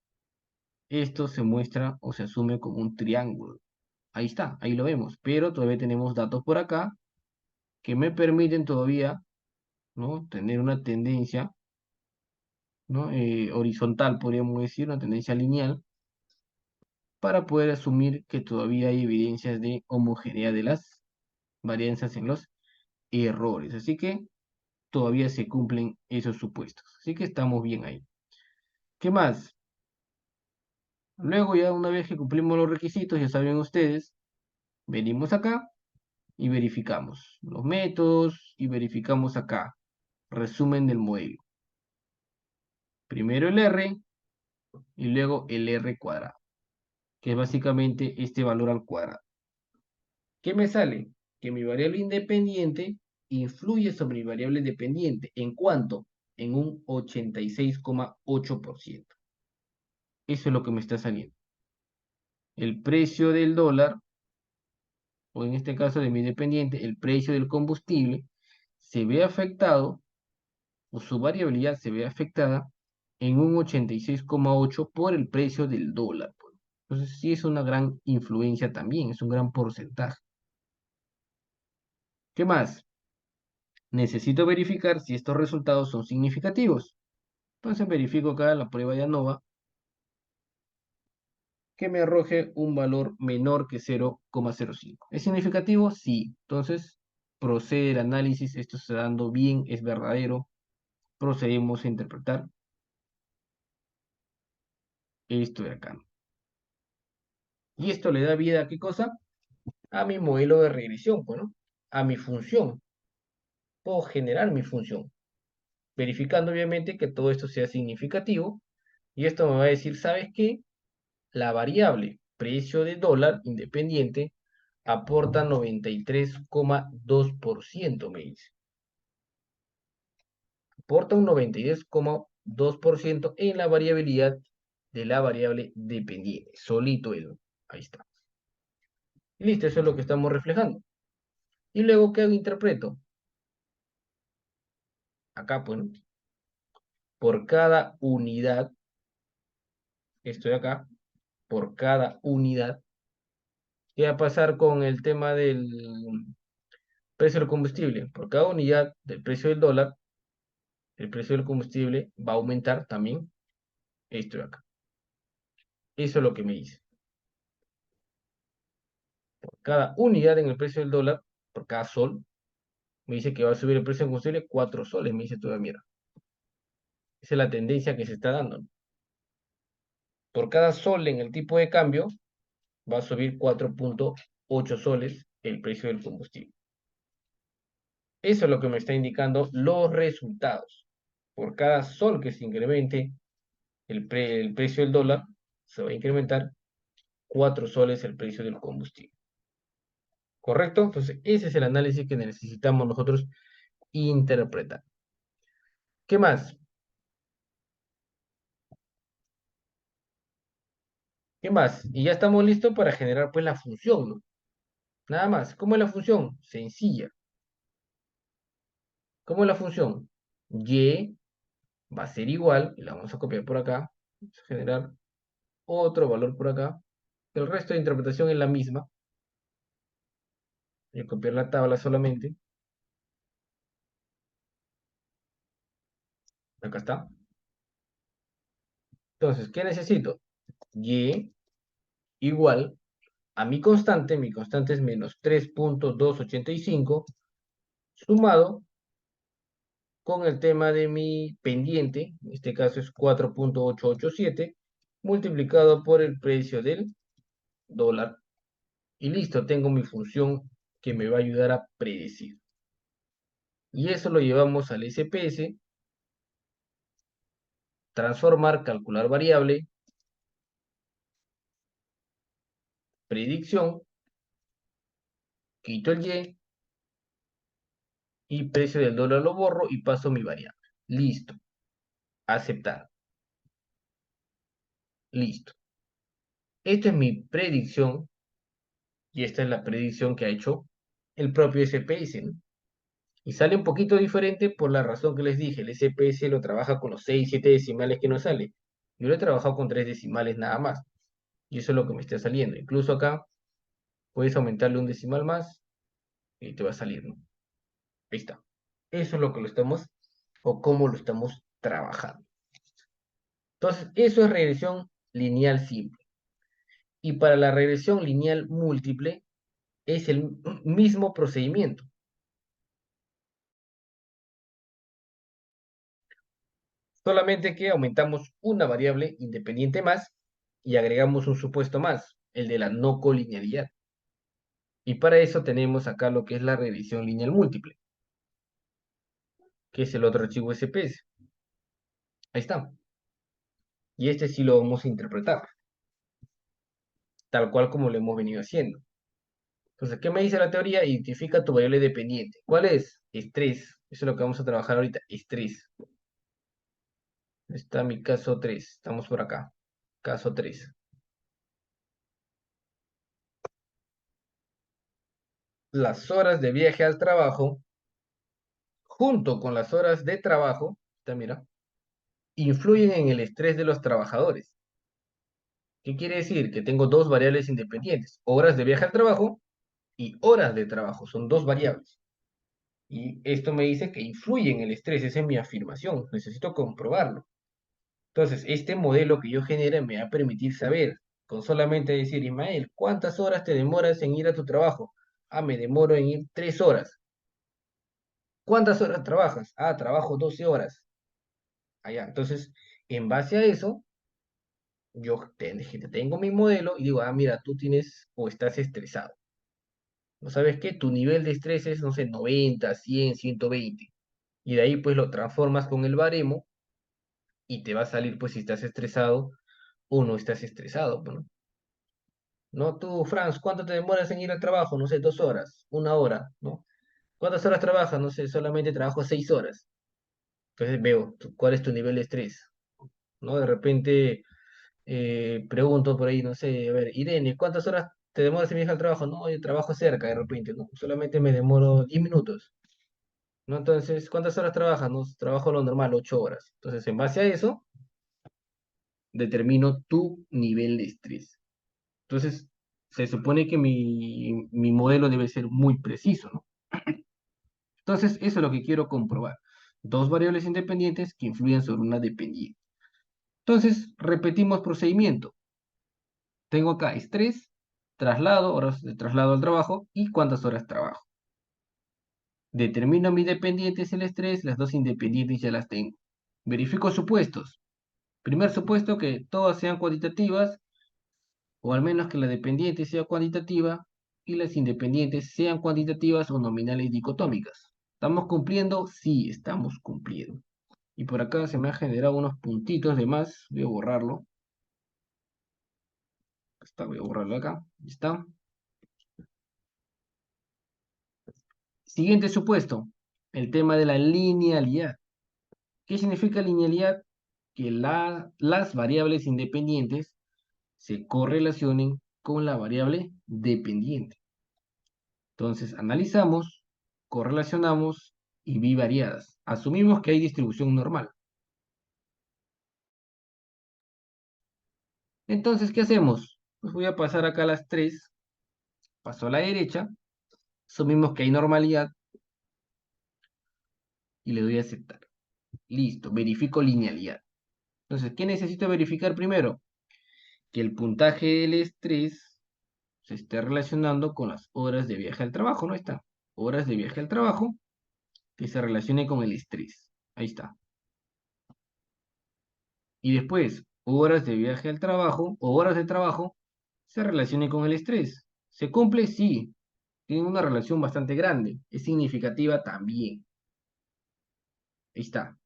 esto se muestra o se asume como un triángulo. Ahí está, ahí lo vemos. Pero todavía tenemos datos por acá que me permiten todavía, ¿no? Tener una tendencia, ¿no? Horizontal, podríamos decir, una tendencia lineal, para poder asumir que todavía hay evidencias de homogeneidad de las varianzas en los errores. Así que todavía se cumplen esos supuestos. Así que estamos bien ahí. ¿Qué más? Luego ya una vez que cumplimos los requisitos, ya saben ustedes, venimos acá y verificamos los métodos y verificamos acá. Resumen del modelo. Primero el R y luego el R cuadrado, que es básicamente este valor al cuadrado. ¿Qué me sale? Que mi variable independiente influye sobre mi variable dependiente. ¿En cuánto? En un 86,8%. Eso es lo que me está saliendo. El precio del dólar, o en este caso de mi dependiente, el precio del combustible, se ve afectado, o su variabilidad se ve afectada en un 86,8 por el precio del dólar, pues. Entonces sí es una gran influencia también, es un gran porcentaje. ¿Qué más? Necesito verificar si estos resultados son significativos. Entonces verifico acá la prueba de ANOVA que me arroje un valor menor que 0,05. ¿Es significativo? Sí. Entonces procede el análisis, esto está dando bien, es verdadero. Procedemos a interpretar esto de acá. Y esto le da vida a ¿qué cosa? A mi modelo de regresión, bueno, a mi función. Puedo generar mi función, verificando obviamente que todo esto sea significativo. Y esto me va a decir, ¿sabes qué? La variable precio de dólar independiente aporta 93,2%, me dice. Aporta un 92,2% en la variabilidad de la variable dependiente. Solito eso. Ahí está. Y listo, eso es lo que estamos reflejando. Y luego, ¿qué hago? Interpreto. Acá, pues, ¿no? Por cada unidad, estoy acá, por cada unidad. ¿Qué va a pasar con el tema del precio del combustible? Por cada unidad del precio del dólar, el precio del combustible va a aumentar también esto de acá. Eso es lo que me dice. Por cada unidad en el precio del dólar, por cada sol, me dice que va a subir el precio del combustible 4 soles, me dice toda mierda. Esa es la tendencia que se está dando, ¿no? Por cada sol en el tipo de cambio, va a subir 4,8 soles el precio del combustible. Eso es lo que me está indicando los resultados. Por cada sol que se incremente el precio del dólar, se va a incrementar 4 soles el precio del combustible. ¿Correcto? Entonces, ese es el análisis que necesitamos nosotros interpretar. ¿Qué más? ¿Qué más? Y ya estamos listos para generar pues la función, ¿no? Nada más. ¿Cómo es la función? Sencilla. ¿Cómo es la función? Y va a ser igual, y la vamos a copiar por acá, vamos a generar otro valor por acá. El resto de interpretación es la misma. Voy a copiar la tabla solamente. Acá está. Entonces, ¿qué necesito? Y igual a mi constante es menos 3,285, sumado con el tema de mi pendiente, en este caso es 4,887, multiplicado por el precio del dólar. Y listo, tengo mi función que me va a ayudar a predecir. Y eso lo llevamos al SPS, transformar, calcular variable, predicción, quito el y precio del dólar lo borro y paso mi variable. Listo, aceptar. Listo. Esta es mi predicción y esta es la predicción que ha hecho el propio SPS, ¿no? Y sale un poquito diferente por la razón que les dije. El SPS lo trabaja con los 6, 7 decimales que no sale. Yo lo he trabajado con 3 decimales nada más. Y eso es lo que me está saliendo. Incluso acá puedes aumentarle un decimal más y te va a salir, ¿no? Ahí está. Eso es lo que lo estamos, o cómo lo estamos trabajando. Entonces, eso es regresión lineal simple. Y para la regresión lineal múltiple es el mismo procedimiento. Solamente que aumentamos una variable independiente más y agregamos un supuesto más, el de la no colinealidad. Y para eso tenemos acá lo que es la regresión lineal múltiple, que es el otro archivo SPS. Ahí está. Y este sí lo vamos a interpretar, tal cual como lo hemos venido haciendo. Entonces, ¿qué me dice la teoría? Identifica tu variable dependiente. ¿Cuál es? Estrés. Eso es lo que vamos a trabajar ahorita. Estrés. Está mi caso 3. Estamos por acá. Caso 3. Las horas de viaje al trabajo, junto con las horas de trabajo, está, mira, influyen en el estrés de los trabajadores. ¿Qué quiere decir? Que tengo dos variables independientes. Horas de viaje al trabajo y horas de trabajo. Son dos variables. Y esto me dice que influye en el estrés. Esa es mi afirmación. Necesito comprobarlo. Entonces, este modelo que yo genere me va a permitir saber, con solamente decir, Ismael, ¿cuántas horas te demoras en ir a tu trabajo? Ah, me demoro en ir 3 horas. ¿Cuántas horas trabajas? Ah, trabajo 12 horas. Allá. Entonces, en base a eso, tengo mi modelo y digo, ah, mira, tú tienes o estás estresado. ¿No sabes qué? Tu nivel de estrés es, no sé, 90, 100, 120. Y de ahí, pues, lo transformas con el baremo y te va a salir, pues, si estás estresado o no estás estresado, pues, ¿no? No, tú, Franz, ¿cuánto te demoras en ir al trabajo? No sé, 2 horas, 1 hora, ¿no? ¿Cuántas horas trabajas? No sé, solamente trabajo 6 horas. Entonces veo cuál es tu nivel de estrés, ¿no? De repente pregunto por ahí, no sé, a ver, Irene, ¿cuántas horas te demoras en ir al trabajo? No, yo trabajo cerca de repente, ¿no? Solamente me demoro 10 minutos, ¿no? Entonces, ¿cuántas horas trabajas? No, trabajo lo normal, 8 horas. Entonces, en base a eso, determino tu nivel de estrés. Entonces, se supone que mi modelo debe ser muy preciso, ¿no? Entonces, eso es lo que quiero comprobar. Dos variables independientes que influyen sobre una dependiente. Entonces, repetimos procedimiento. Tengo acá estrés, traslado, horas de traslado al trabajo y cuántas horas trabajo. Determino mi dependiente es el estrés, las dos independientes ya las tengo. Verifico supuestos. Primer supuesto que todas sean cuantitativas, o al menos que la dependiente sea cuantitativa y las independientes sean cuantitativas o nominales dicotómicas. ¿Estamos cumpliendo? Sí, estamos cumpliendo. Y por acá se me han generado unos puntitos de más. Voy a borrarlo. Voy a borrarlo acá. Ahí está. Siguiente supuesto. El tema de la linealidad. ¿Qué significa linealidad? Que las variables independientes se correlacionen con la variable dependiente. Entonces, analizamos, correlacionamos y bivariadas. Asumimos que hay distribución normal. Entonces, ¿qué hacemos? Pues voy a pasar acá las tres. Paso a la derecha. Asumimos que hay normalidad y le doy a aceptar. Listo, verifico linealidad. Entonces, ¿qué necesito verificar primero? Que el puntaje del estrés se esté relacionando con las horas de viaje al trabajo, ¿no? Está. Horas de viaje al trabajo que se relacione con el estrés. Ahí está. Y después, horas de viaje al trabajo o horas de trabajo se relacione con el estrés. ¿Se cumple? Sí. Tiene una relación bastante grande. Es significativa también. Ahí está.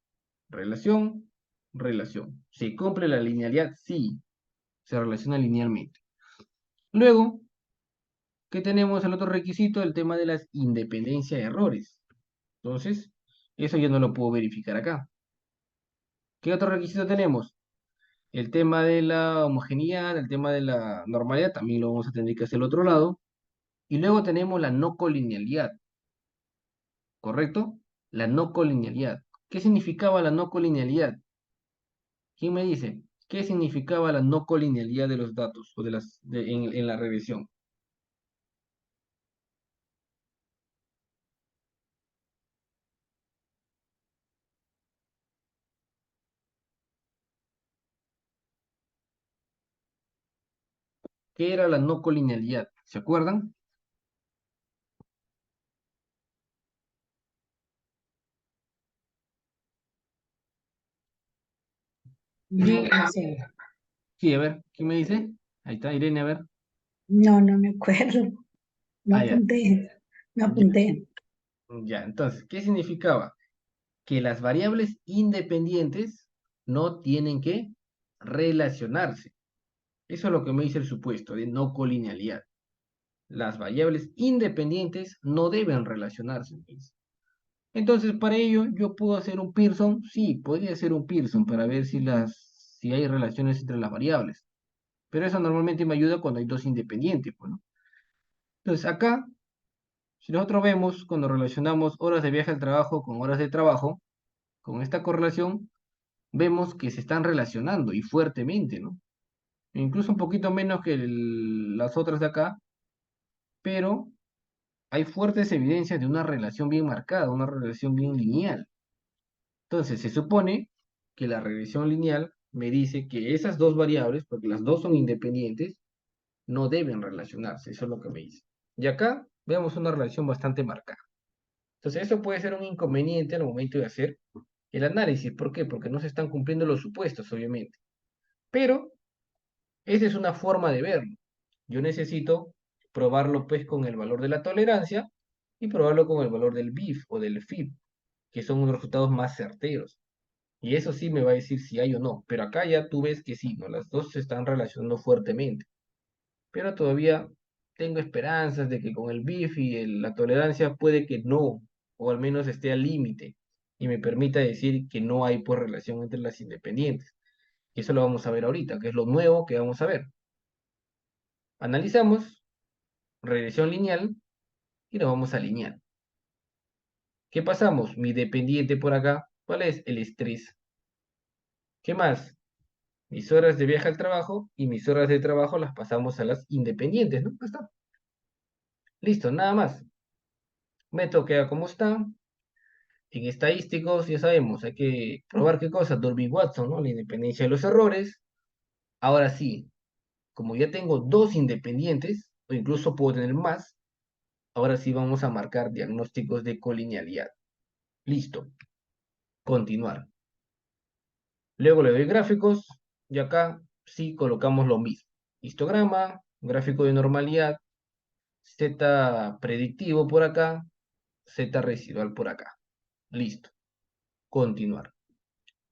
Relación, relación. ¿Se cumple la linealidad? Sí. Se relaciona linealmente. Luego, ¿qué tenemos? El otro requisito, el tema de las independencia de errores. Entonces, eso yo no lo puedo verificar acá. ¿Qué otro requisito tenemos? El tema de la homogeneidad, el tema de la normalidad, también lo vamos a tener que hacer al otro lado. Y luego tenemos la no colinealidad, ¿correcto? La no colinealidad. ¿Qué significaba la no colinealidad? ¿Quién me dice? ¿Qué significaba la no colinealidad de los datos o en la regresión? ¿Qué era la no colinealidad? ¿Se acuerdan? No, no sé. Sí, a ver, ¿quién me dice? Ahí está, Irene, a ver. No, no me acuerdo. No Ah, ya, apunté. No ya, apunté. ya. Entonces, ¿qué significaba? Que las variables independientes no tienen que relacionarse. Eso es lo que me dice el supuesto de no colinealidad. las variables independientes no deben relacionarse, me dice. Entonces, para ello, ¿yo puedo hacer un Pearson? Sí, podría hacer un Pearson para ver si hay relaciones entre las variables. Pero eso normalmente me ayuda cuando hay dos independientes, pues, ¿no? Entonces, acá, si nosotros vemos, cuando relacionamos horas de viaje al trabajo con horas de trabajo, con esta correlación, vemos que se están relacionando y fuertemente, ¿no? Incluso un poquito menos que las otras de acá, pero hay fuertes evidencias de una relación bien marcada, una relación bien lineal. Entonces, se supone que la regresión lineal me dice que esas dos variables, porque las dos son independientes, no deben relacionarse. Eso es lo que me dice. Y acá vemos una relación bastante marcada. Entonces, eso puede ser un inconveniente al momento de hacer el análisis. ¿Por qué? Porque no se están cumpliendo los supuestos, obviamente. Pero esa es una forma de verlo. Yo necesito probarlo pues con el valor de la tolerancia y probarlo con el valor del BIF o del FIB, que son unos resultados más certeros. Y eso sí me va a decir si hay o no. Pero acá ya tú ves que sí, ¿no? Las dos se están relacionando fuertemente. Pero todavía tengo esperanzas de que con el BIF y la tolerancia puede que no, o al menos esté al límite, y me permita decir que no hay pues relación entre las independientes. Y eso lo vamos a ver ahorita, que es lo nuevo que vamos a ver. Analizamos regresión lineal y nos vamos a lineal. ¿Qué pasamos? Mi dependiente por acá, ¿cuál es? El estrés. ¿Qué más? Mis horas de viaje al trabajo y mis horas de trabajo las pasamos a las independientes, ¿no? Ya está. Listo, nada más. Método queda como está. En estadísticos, ya sabemos, hay que probar qué cosa, Dolby-Watson, ¿no? La independencia de los errores. Ahora sí, como ya tengo dos independientes, o incluso puedo tener más, ahora sí vamos a marcar diagnósticos de colinealidad. Listo. Continuar. Luego le doy gráficos y acá sí colocamos lo mismo. Histograma, gráfico de normalidad, Z predictivo por acá, Z residual por acá. Listo. Continuar.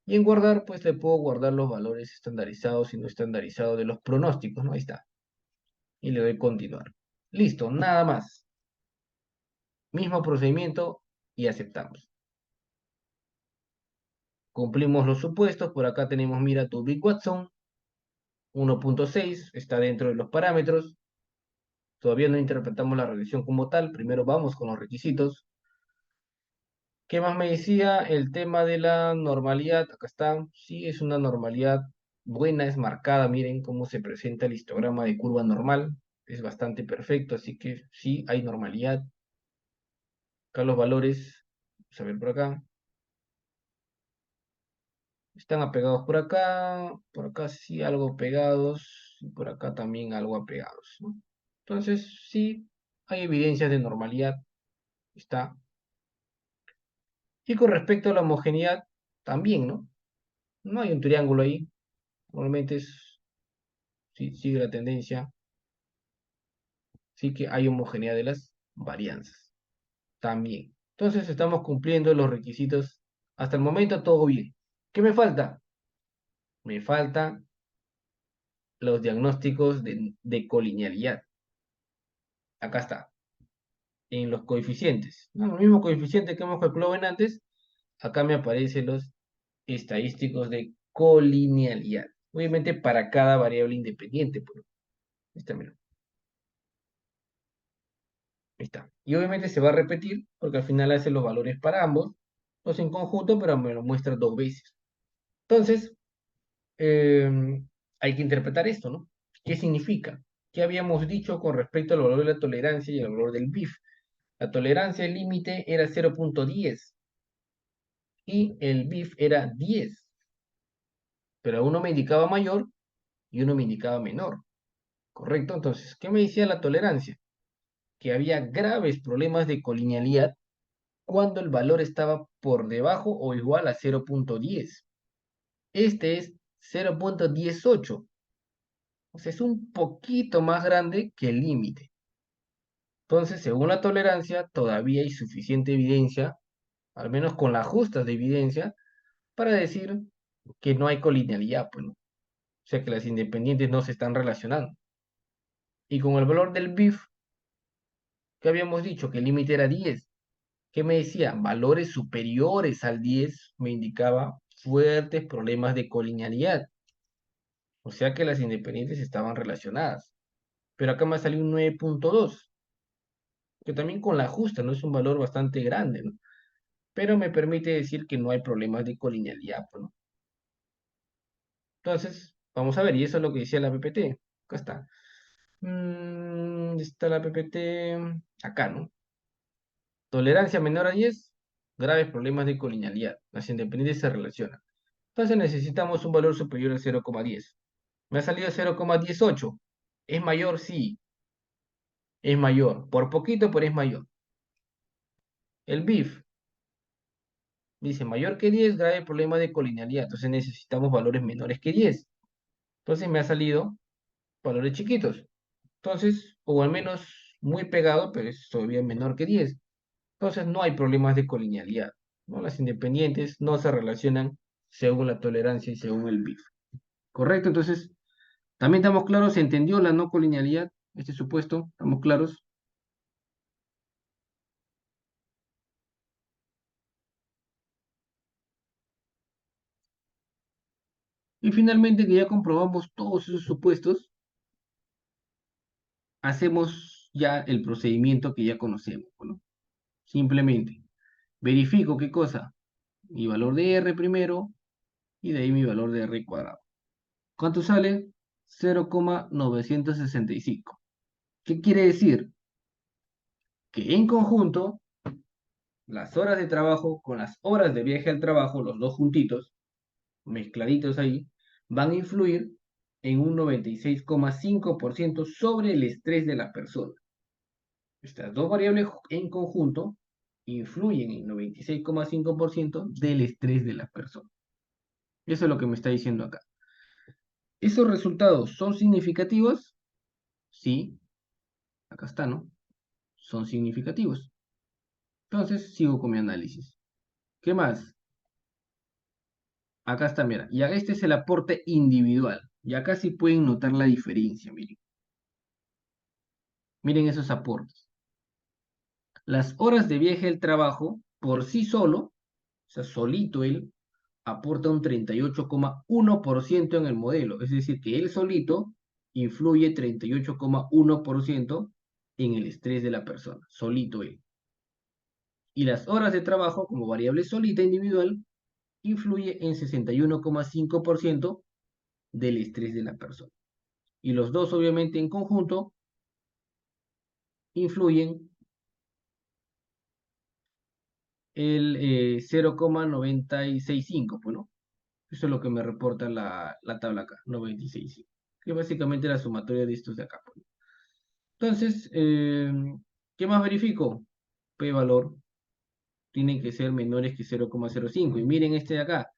Y en guardar, pues le puedo guardar los valores estandarizados y no estandarizados de los pronósticos, ¿no? Ahí está. Y le doy continuar. Listo, nada más. Mismo procedimiento y aceptamos. Cumplimos los supuestos. Por acá tenemos, mira, tu Big Watson. 1.6 está dentro de los parámetros. Todavía no interpretamos la regresión como tal. Primero vamos con los requisitos. ¿Qué más me decía? El tema de la normalidad. Acá está. Sí, es una normalidad buena, es marcada. Miren cómo se presenta el histograma de curva normal. Es bastante perfecto, así que sí, hay normalidad. Acá los valores, vamos a ver por acá. Están apegados por acá sí algo pegados, y por acá también algo apegados, ¿no? Entonces, sí, hay evidencias de normalidad. Está. Y con respecto a la homogeneidad, también, ¿no? No hay un triángulo ahí. Normalmente sí, sigue la tendencia. Sí que hay homogeneidad de las varianzas. También. Entonces estamos cumpliendo los requisitos. Hasta el momento todo bien. ¿Qué me falta? Me faltan los diagnósticos de colinealidad. Acá está. En los coeficientes. ¿No? Los mismos coeficientes que hemos calculado en antes. Acá me aparecen los estadísticos de colinealidad. Obviamente para cada variable independiente. Pues. Ahí está, mira. Ahí está. Y obviamente se va a repetir porque al final hace los valores para ambos. Los en conjunto, pero me lo muestra dos veces. Entonces, eh, hay que interpretar esto, ¿no? ¿Qué significa? ¿Qué habíamos dicho con respecto al valor de la tolerancia y al valor del BIF? La tolerancia límite era 0.10 y el BIF era 10, pero uno me indicaba mayor y uno me indicaba menor, ¿correcto? Entonces, ¿qué me decía la tolerancia? Que había graves problemas de colinealidad cuando el valor estaba por debajo o igual a 0.10. Este es 0.18. O sea, es un poquito más grande que el límite. Entonces, según la tolerancia, todavía hay suficiente evidencia, al menos con las justas de evidencia, para decir que no hay colinealidad, pues, ¿no? O sea, que las independientes no se están relacionando. Y con el valor del BIF, ¿Qué habíamos dicho? Que el límite era 10. ¿Qué me decía? Valores superiores al 10 me indicaba fuertes problemas de colinealidad. O sea que las independientes estaban relacionadas. Pero acá me ha salido un 9.2, que también con la justa, ¿no? Es un valor bastante grande, ¿no? Pero me permite decir que no hay problemas de colinealidad, pues, ¿no? Entonces, vamos a ver, y eso es lo que decía la PPT. Acá está. ¿Dónde está la PPT? Acá, ¿no? Tolerancia menor a 10, graves problemas de colinealidad. Las independientes se relacionan. Entonces necesitamos un valor superior a 0,10. Me ha salido 0,18. ¿Es mayor? Sí, es mayor. Por poquito, pero es mayor. El BIF dice mayor que 10, grave problema de colinealidad. Entonces necesitamos valores menores que 10. Entonces me ha salido valores chiquitos. Entonces, o al menos muy pegado, pero es todavía menor que 10. Entonces no hay problemas de colinealidad, ¿no? Las independientes no se relacionan según la tolerancia y según el BIF. ¿Correcto? Entonces, también estamos claros, ¿se entendió la no colinealidad? Este supuesto, ¿estamos claros? Y finalmente, que ya comprobamos todos esos supuestos, hacemos ya el procedimiento que ya conocemos, ¿no? Simplemente, verifico qué cosa, mi valor de R primero, y de ahí mi valor de R cuadrado. ¿Cuánto sale? 0,965. ¿Qué quiere decir? Que en conjunto, las horas de trabajo con las horas de viaje al trabajo, los dos juntitos, mezcladitos ahí, van a influir en un 96,5% sobre el estrés de la persona. Estas dos variables en conjunto influyen en 96,5% del estrés de la persona. Eso es lo que me está diciendo acá. ¿Esos resultados son significativos? Sí, acá está, ¿no? Son significativos. Entonces, sigo con mi análisis. ¿Qué más? Acá está, mira. Y este es el aporte individual. Y acá sí pueden notar la diferencia, miren. Miren esos aportes. Las horas de viaje al trabajo, por sí solo, o sea, solito él, aporta un 38,1% en el modelo. Es decir, que él solito influye 38,1% en el estrés de la persona. Solito él. Y las horas de trabajo, como variable solita individual, influye en 61,5% del estrés de la persona. Y los dos, obviamente, en conjunto, influyen el 0,965, pues, ¿no? Eso es lo que me reporta la tabla acá, 965, que es básicamente la sumatoria de estos de acá, pues. Entonces, ¿qué más verifico? P-valor tienen que ser menores que 0,05. Y miren este de acá,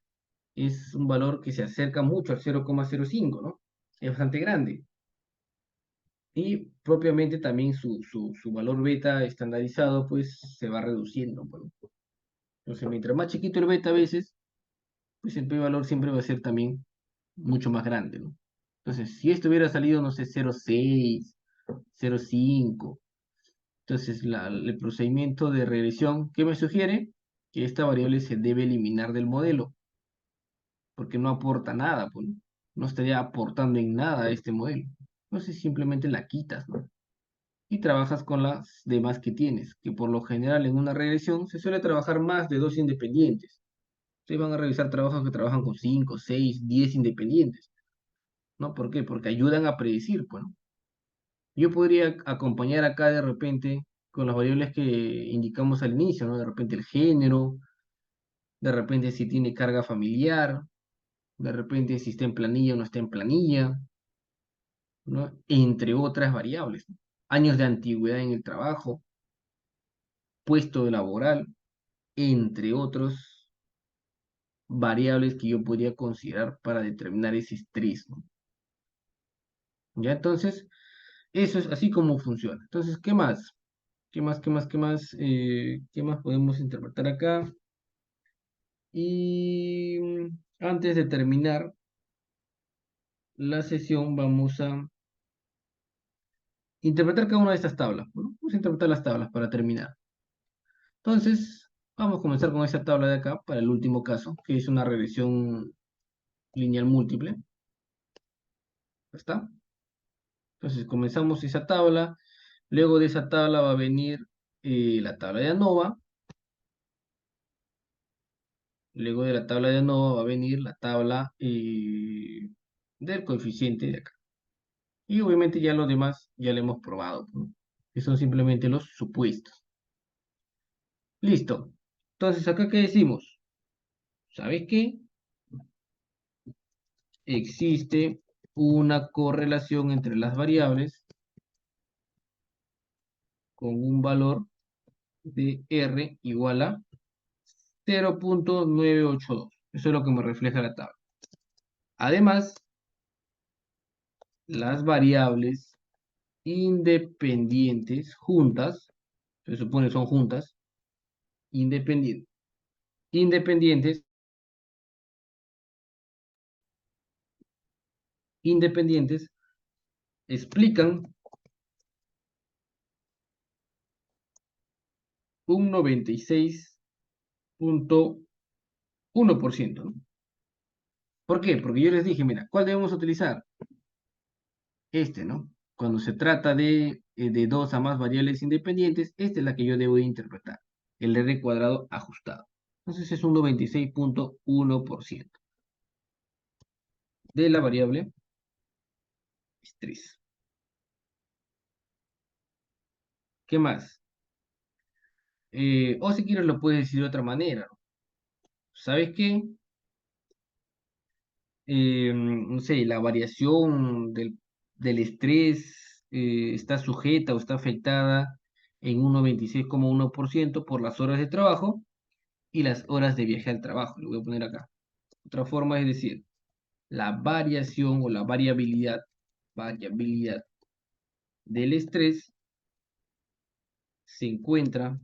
es un valor que se acerca mucho al 0,05, ¿no? Es bastante grande. Y propiamente también su valor beta estandarizado, pues, se va reduciendo, pues. Entonces, mientras más chiquito el beta a veces, pues el p-valor siempre va a ser también mucho más grande, ¿no? Entonces, si esto hubiera salido, no sé, 0,6, 0,5, entonces el procedimiento de regresión, ¿qué me sugiere? Que esta variable se debe eliminar del modelo, porque no aporta nada, pues, ¿no? No estaría aportando en nada a este modelo. Entonces, simplemente la quitas, ¿no? Y trabajas con las demás que tienes, que por lo general en una regresión se suele trabajar más de dos independientes. Ustedes van a revisar trabajos que trabajan con 5, 6, 10 independientes, ¿no? ¿Por qué? Porque ayudan a predecir, pues, ¿no? Yo podría acompañar acá de repente con las variables que indicamos al inicio, ¿no? De repente el género, de repente si tiene carga familiar, de repente si está en planilla o no está en planilla, ¿no? Entre otras variables, ¿no? Años de antigüedad en el trabajo, puesto laboral, entre otros variables que yo podría considerar para determinar ese estrés, ¿no? Ya, entonces, eso es así como funciona. Entonces, ¿qué más? ¿Qué más, qué más, qué más? ¿Qué más podemos interpretar acá? Y antes de terminar la sesión, vamos a interpretar cada una de estas tablas, ¿no? Vamos a interpretar las tablas para terminar. Entonces, vamos a comenzar con esta tabla de acá para el último caso, que es una regresión lineal múltiple. ¿Está? Entonces, comenzamos esa tabla. Luego de esa tabla va a venir la tabla de ANOVA. Luego de la tabla de ANOVA va a venir la tabla del coeficiente de acá. Y obviamente ya los demás ya lo hemos probado, ¿no? Que son simplemente los supuestos. Listo. Entonces, ¿acá qué decimos? ¿Sabes qué? Existe una correlación entre las variables con un valor de R igual a 0.982. Eso es lo que me refleja la tabla. Además, las variables independientes juntas, se supone son juntas, independientes, independientes explican un 96.1%, ¿no? ¿Por qué? Porque yo les dije, mira, ¿cuál debemos utilizar? Este, ¿no? Cuando se trata de dos a más variables independientes, esta es la que yo debo de interpretar, el R cuadrado ajustado. Entonces es un 96.1% de la variable estrés. ¿Qué más? O si quieres lo puedes decir de otra manera, ¿no? ¿Sabes qué? No sé, la variación del estrés está sujeta o está afectada en un 96.1% por las horas de trabajo y las horas de viaje al trabajo. Lo voy a poner acá. Otra forma es decir, la variación o la variabilidad del estrés se encuentra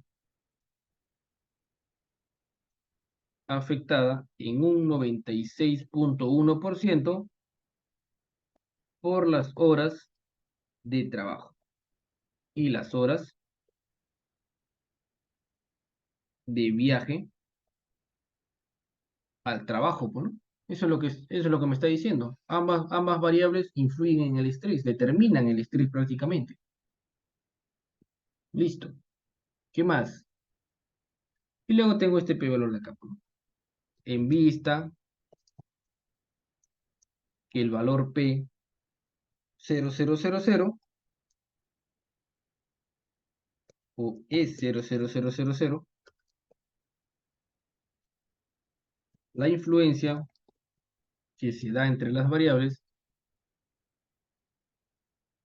afectada en un 96.1% por las horas de trabajo y las horas de viaje al trabajo, pues, ¿no? Eso es lo que me está diciendo. Ambas variables influyen en el estrés, determinan el estrés prácticamente. Listo. ¿Qué más? Y luego tengo este p-valor de acá, ¿no? En vista que el valor P 0000 o es 00000, la influencia que se da entre las variables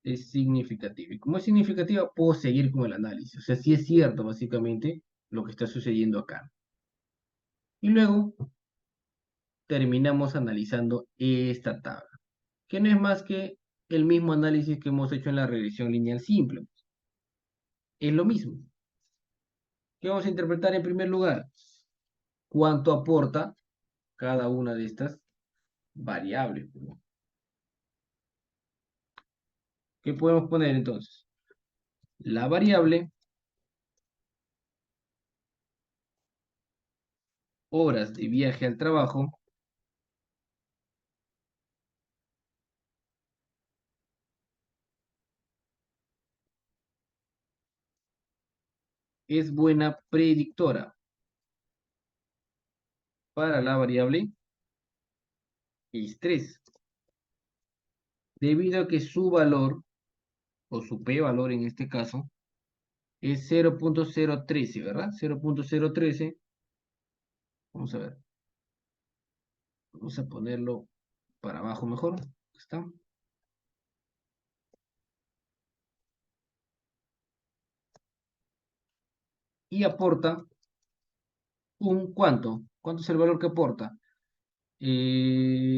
es significativa. Y como es significativa, puedo seguir con el análisis. O sea, sí es cierto, básicamente, lo que está sucediendo acá. Y luego terminamos analizando esta tabla, que no es más que el mismo análisis que hemos hecho en la regresión lineal simple. Es lo mismo. ¿Qué vamos a interpretar en primer lugar? ¿Cuánto aporta cada una de estas variables? ¿Qué podemos poner entonces? La variable horas de viaje al trabajo es buena predictora para la variable estrés, debido a que su valor, o su p-valor en este caso, es 0.013, ¿verdad? 0.013. Vamos a ver. Vamos a ponerlo para abajo mejor. ¿Está? Y aporta un ¿cuánto? ¿Cuánto es el valor que aporta?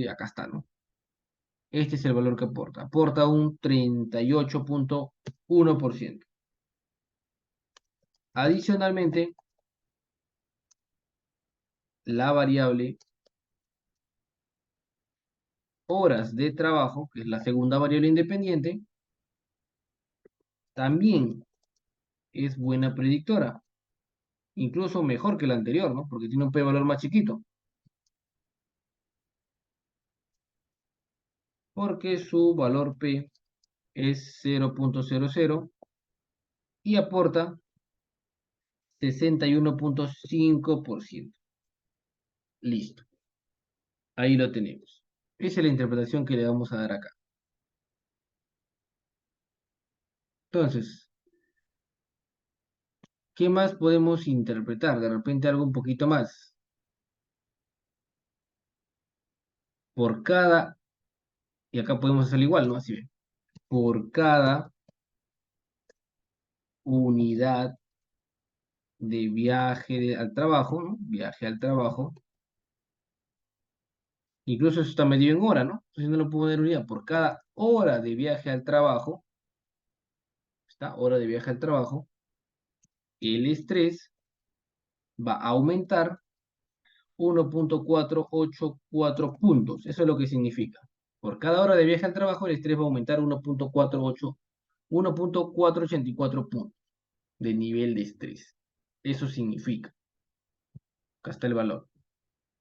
Acá está, ¿no? Este es el valor que aporta. Aporta un 38.1%. Adicionalmente, la variable horas de trabajo, que es la segunda variable independiente, también es buena predictora. Incluso mejor que la anterior, ¿no? Porque tiene un p-valor más chiquito. Porque su valor p es 0.00 y aporta 61.5%. Listo. Ahí lo tenemos. Esa es la interpretación que le vamos a dar acá. Entonces, ¿qué más podemos interpretar? De repente algo un poquito más. Por cada, y acá podemos hacerlo igual, ¿no? Así ve. Por cada unidad de viaje al trabajo, ¿no? Viaje al trabajo. Incluso eso está medido en hora, ¿no? Entonces no lo puedo poner unidad. Por cada hora de viaje al trabajo, esta hora de viaje al trabajo, el estrés va a aumentar 1.484 puntos. Eso es lo que significa. Por cada hora de viaje al trabajo, el estrés va a aumentar 1.484 puntos de nivel de estrés. Eso significa. Acá está el valor.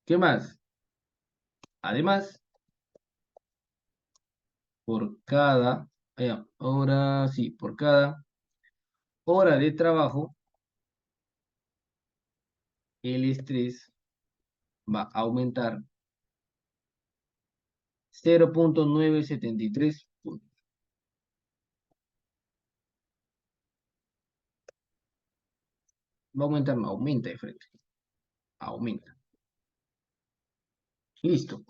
¿Qué más? Además, por cada, ahora sí, por cada hora de trabajo, el estrés va a aumentar 0.973 puntos. Va a aumentar, no, aumenta de frente. Aumenta. Listo.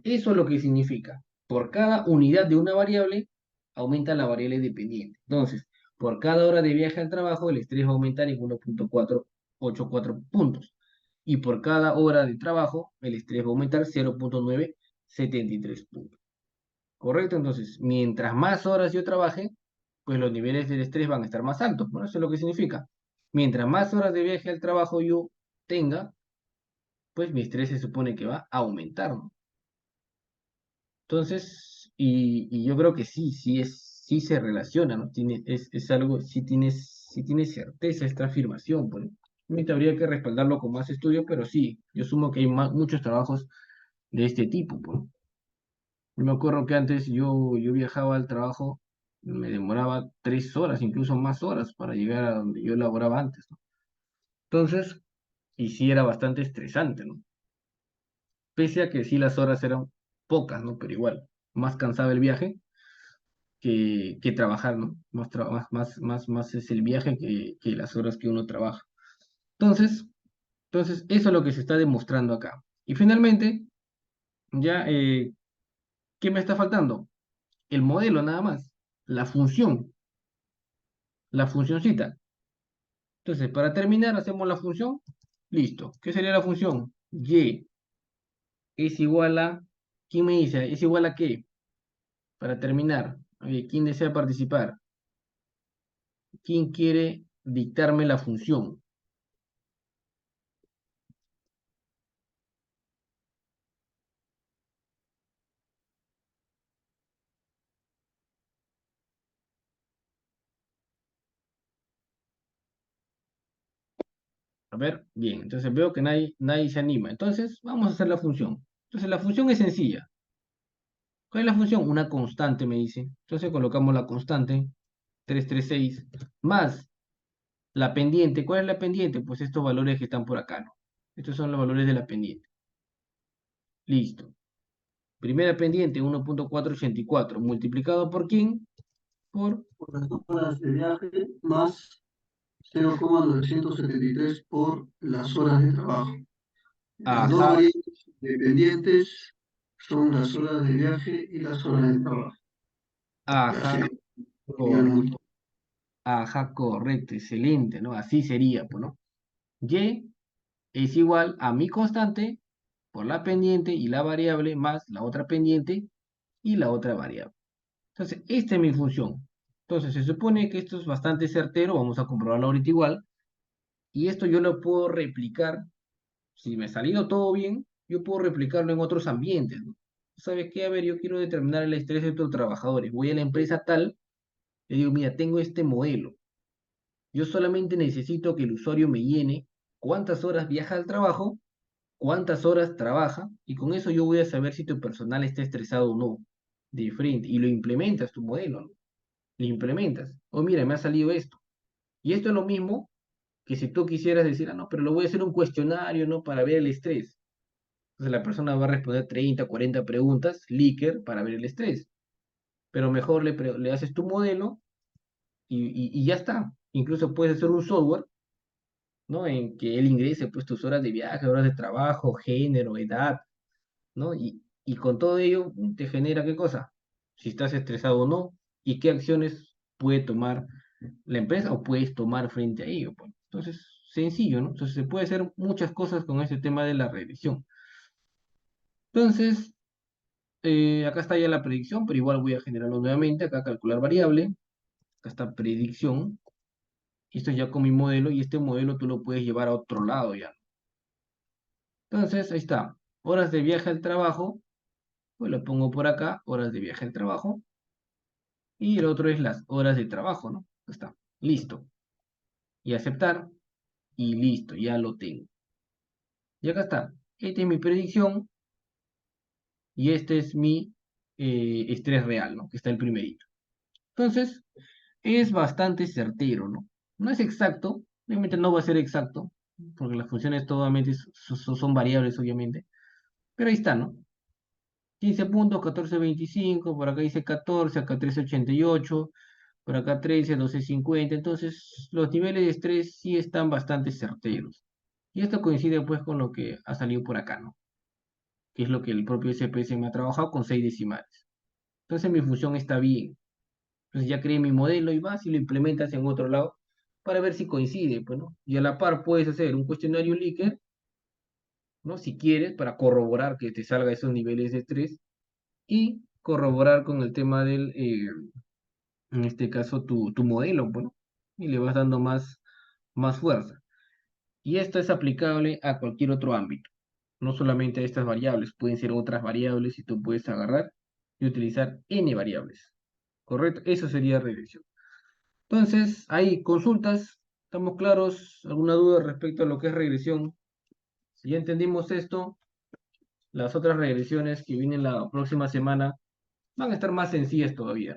Eso es lo que significa. Por cada unidad de una variable, aumenta la variable dependiente. Entonces, por cada hora de viaje al trabajo, el estrés va a aumentar en 1.484 puntos. Y por cada hora de trabajo, el estrés va a aumentar 0.973 puntos. ¿Correcto? Entonces, mientras más horas yo trabaje, pues los niveles del estrés van a estar más altos. Bueno, eso es lo que significa. Mientras más horas de viaje al trabajo yo tenga, pues mi estrés se supone que va a aumentar, ¿no? Entonces, y yo creo que sí se relaciona, ¿no? Es algo, sí tiene certeza esta afirmación, pues. Obviamente habría que respaldarlo con más estudios, pero sí, yo asumo que hay muchos trabajos de este tipo, pues. Yo me acuerdo que antes yo viajaba al trabajo, me demoraba 3 horas, incluso más horas para llegar a donde yo laboraba antes, ¿no? Entonces, y sí era bastante estresante, ¿no? Pese a que sí las horas eran pocas, ¿no? Pero igual, más cansaba el viaje que trabajar, ¿no? Más es el viaje que las horas que uno trabaja. Entonces, eso es lo que se está demostrando acá. Y finalmente, ya, ¿qué me está faltando? El modelo nada más, la funcioncita. Entonces, para terminar, hacemos la función. Listo. ¿Qué sería la función? Y es igual a, ¿quién me dice? ¿Es igual a qué? Para terminar, ¿quién desea participar? ¿Quién quiere dictarme la función? A ver, bien, entonces veo que nadie se anima. Entonces, vamos a hacer la función. Entonces, la función es sencilla. ¿Cuál es la función? Una constante, me dice. Entonces, colocamos la constante, 336, más la pendiente. ¿Cuál es la pendiente? Pues estos valores que están por acá, ¿no? Estos son los valores de la pendiente. Listo. Primera pendiente, 1.484, multiplicado por quién? Por Las horas de viaje más 0,973 por las horas de trabajo. Las dos ajá, variables dependientes son las horas de viaje y las horas de trabajo. Y así ajá, sería el correcto. mundo. Ajá, correcto, excelente, ¿no? Así sería, pues, ¿no? Y es igual a mi constante por la pendiente y la variable más la otra pendiente y la otra variable. Entonces, esta es mi función. Entonces, se supone que esto es bastante certero, vamos a comprobarlo ahorita igual, y esto yo lo puedo replicar, si me ha salido todo bien, yo puedo replicarlo en otros ambientes, ¿no? ¿Sabes qué? A ver, yo quiero determinar el estrés de tus trabajadores. Voy a la empresa tal, le digo, mira, tengo este modelo. Yo solamente necesito que el usuario me llene cuántas horas viaja al trabajo, cuántas horas trabaja, y con eso yo voy a saber si tu personal está estresado o no, de frente, y lo implementas tu modelo, ¿no? Lo implementas. Oh, mira, me ha salido esto. Y esto es lo mismo que si tú quisieras decir, ah, no, pero lo voy a hacer un cuestionario, ¿no? Para ver el estrés. Entonces la persona va a responder 30, 40 preguntas, Likert, para ver el estrés. Pero mejor le haces tu modelo y ya está. Incluso puedes hacer un software, ¿no? En que él ingrese pues tus horas de viaje, horas de trabajo, género, edad, ¿no? Y con todo ello te genera qué cosa, si estás estresado o no, y qué acciones puede tomar la empresa o puedes tomar frente a ello, pues. Entonces, sencillo, ¿no? Entonces se puede hacer muchas cosas con este tema de la regresión. Entonces, acá está ya la predicción, pero igual voy a generarlo nuevamente, acá calcular variable, acá está predicción, y esto es ya con mi modelo, y este modelo tú lo puedes llevar a otro lado ya. Entonces, ahí está, horas de viaje al trabajo, pues lo pongo por acá, horas de viaje al trabajo, y el otro es las horas de trabajo, ¿no? Ahí está, listo. Y aceptar, y listo, ya lo tengo. Y acá está, esta es mi predicción, y este es mi estrés real, ¿no? Que está el primerito. Entonces, es bastante certero, ¿no? No es exacto, obviamente no va a ser exacto, porque las funciones totalmente son variables, obviamente, pero ahí está, ¿no? 15 puntos, 14.25, por acá dice 14, acá 13.88, por acá 13, 12.50, entonces los niveles de estrés sí están bastante certeros. Y esto coincide pues con lo que ha salido por acá, ¿no? Que es lo que el propio SPS me ha trabajado con 6 decimales. Entonces mi función está bien. Entonces ya creé mi modelo y vas y lo implementas en otro lado para ver si coincide, pues, ¿no? Y a la par puedes hacer un cuestionario Likert, ¿no? Si quieres, para corroborar que te salga esos niveles de estrés y corroborar con el tema del, en este caso, tu modelo, pues, ¿no? Y le vas dando más fuerza. Y esto es aplicable a cualquier otro ámbito, no solamente a estas variables, pueden ser otras variables y tú puedes agarrar y utilizar n variables, ¿correcto? Eso sería regresión. Entonces, hay consultas, ¿estamos claros? ¿Alguna duda respecto a lo que es regresión? Si ya entendimos esto, las otras regresiones que vienen la próxima semana van a estar más sencillas todavía.